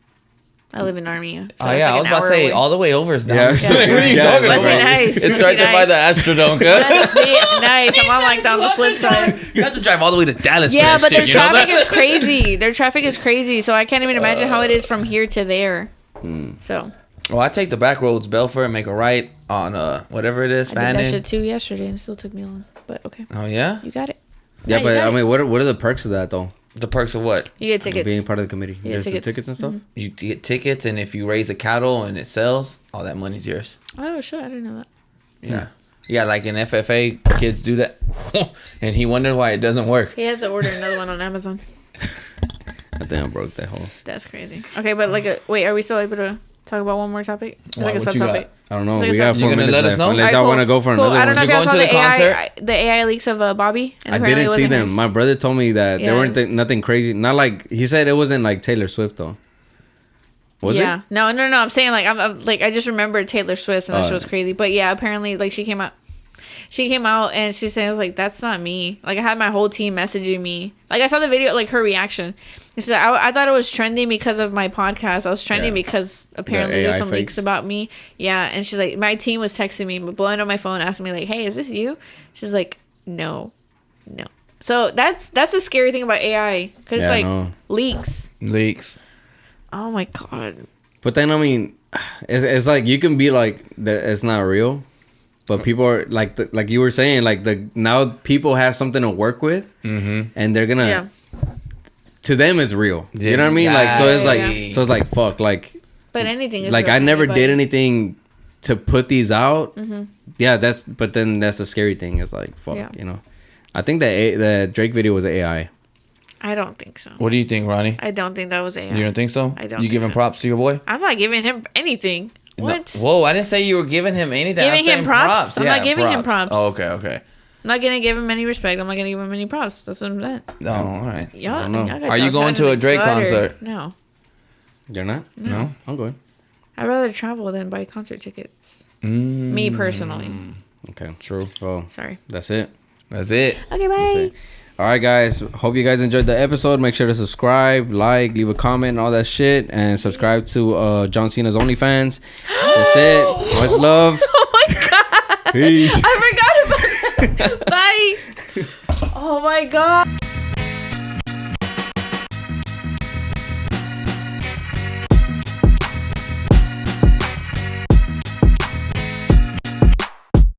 I live in Armenia. So Oh it's yeah, like I was an about to hour say away. all the way over is down. Yeah. What are you Yeah, talking must be about? nice. It's Must right be there by the Astrodome. Must be nice. I'm on like down the flip side. You have to drive all the way to Dallas. Yeah, for but that their shit, you know traffic that? is crazy. Their traffic is crazy, so I can't even imagine how it is from here to there. So Well, I take the back roads, Belfort, and make a right on whatever it is, I did that Fannin. shit too yesterday, and it still took me long. But okay, Oh yeah, you got it. Yeah, you but got I it. mean, what are the perks of that though? the perks of what? You get tickets. Being part of the committee. Yeah, Just the tickets. tickets and stuff. You get tickets, and if you raise the cattle and it sells, all that money's yours. Oh shit, I didn't know that. Yeah. Yeah, like in FFA, kids do that, and he wondered why it doesn't work. He has to order another one on Amazon. I think I broke that whole. That's crazy. Okay, but wait, are we still able to talk about one more topic? It's What- like a what you got? subtopic. I don't know. It's like We a got sub- 4 You gonna minutes let us left. know? Unless Alright, y'all cool. want to go for Cool. another I don't know one. if y'all You saw going the to the AI, concert? the AI leaks of Bobby. And I apparently didn't it see wasn't them. his. My brother told me that Yeah. there weren't nothing crazy. Not like he said it wasn't like Taylor Swift though. Was yeah. it? No. I'm saying like I'm like I just remembered Taylor Swift and that Oh, shit was yeah. crazy. But yeah, apparently like she came out and she said like that's not me. Like I had my whole team messaging me. Like I saw the video, like her reaction. She said I thought it was trending because of my podcast. I was trending Yeah. because apparently The there's AI some leaks fakes. about me. Yeah, and she's like my team was texting me, but blowing up my phone, asking me like, "Hey, is this you?" She's like, "No." So that's a scary thing about AI because Yeah, I like know. leaks. Leaks. Oh my god. But then I mean, it's like you can be like that. It's not real, but people are like you were saying like now people have something to work with, and they're gonna Yeah. to them it's real. You know what I mean? Like so it's like Exactly. so it's like fuck like But anything is like real I for never anybody. did anything to put these out. Yeah, but then that's a scary thing. It's like fuck, Yeah. you know. I think the Drake video was AI. I don't think so. What do you think, Ronnie? I don't think that was AI. You don't think so? I don't You think giving so. props to your boy? I'm not giving him anything. No. What? Whoa, I didn't say you were giving him anything. Giving I'm saying him props? I'm not Yeah, giving him props. Oh, okay. I'm not gonna give him any respect. I'm not gonna give him any props. That's what I'm saying. No, all right. Y'all, don't know. y'all got Are you y'all going kind to in a the Drake gutter. concert? No. You're not? No. I'm going. I'd rather travel than buy concert tickets. Me personally. Okay, true. Well, Sorry. that's it. That's it. Okay, That's bye. it. All right, guys. Hope you guys enjoyed the episode. Make sure to subscribe, like, leave a comment, all that shit, and subscribe to John Cena's OnlyFans. That's it. Much love. Oh my god. Peace. I forgot about that. Bye. Oh my god.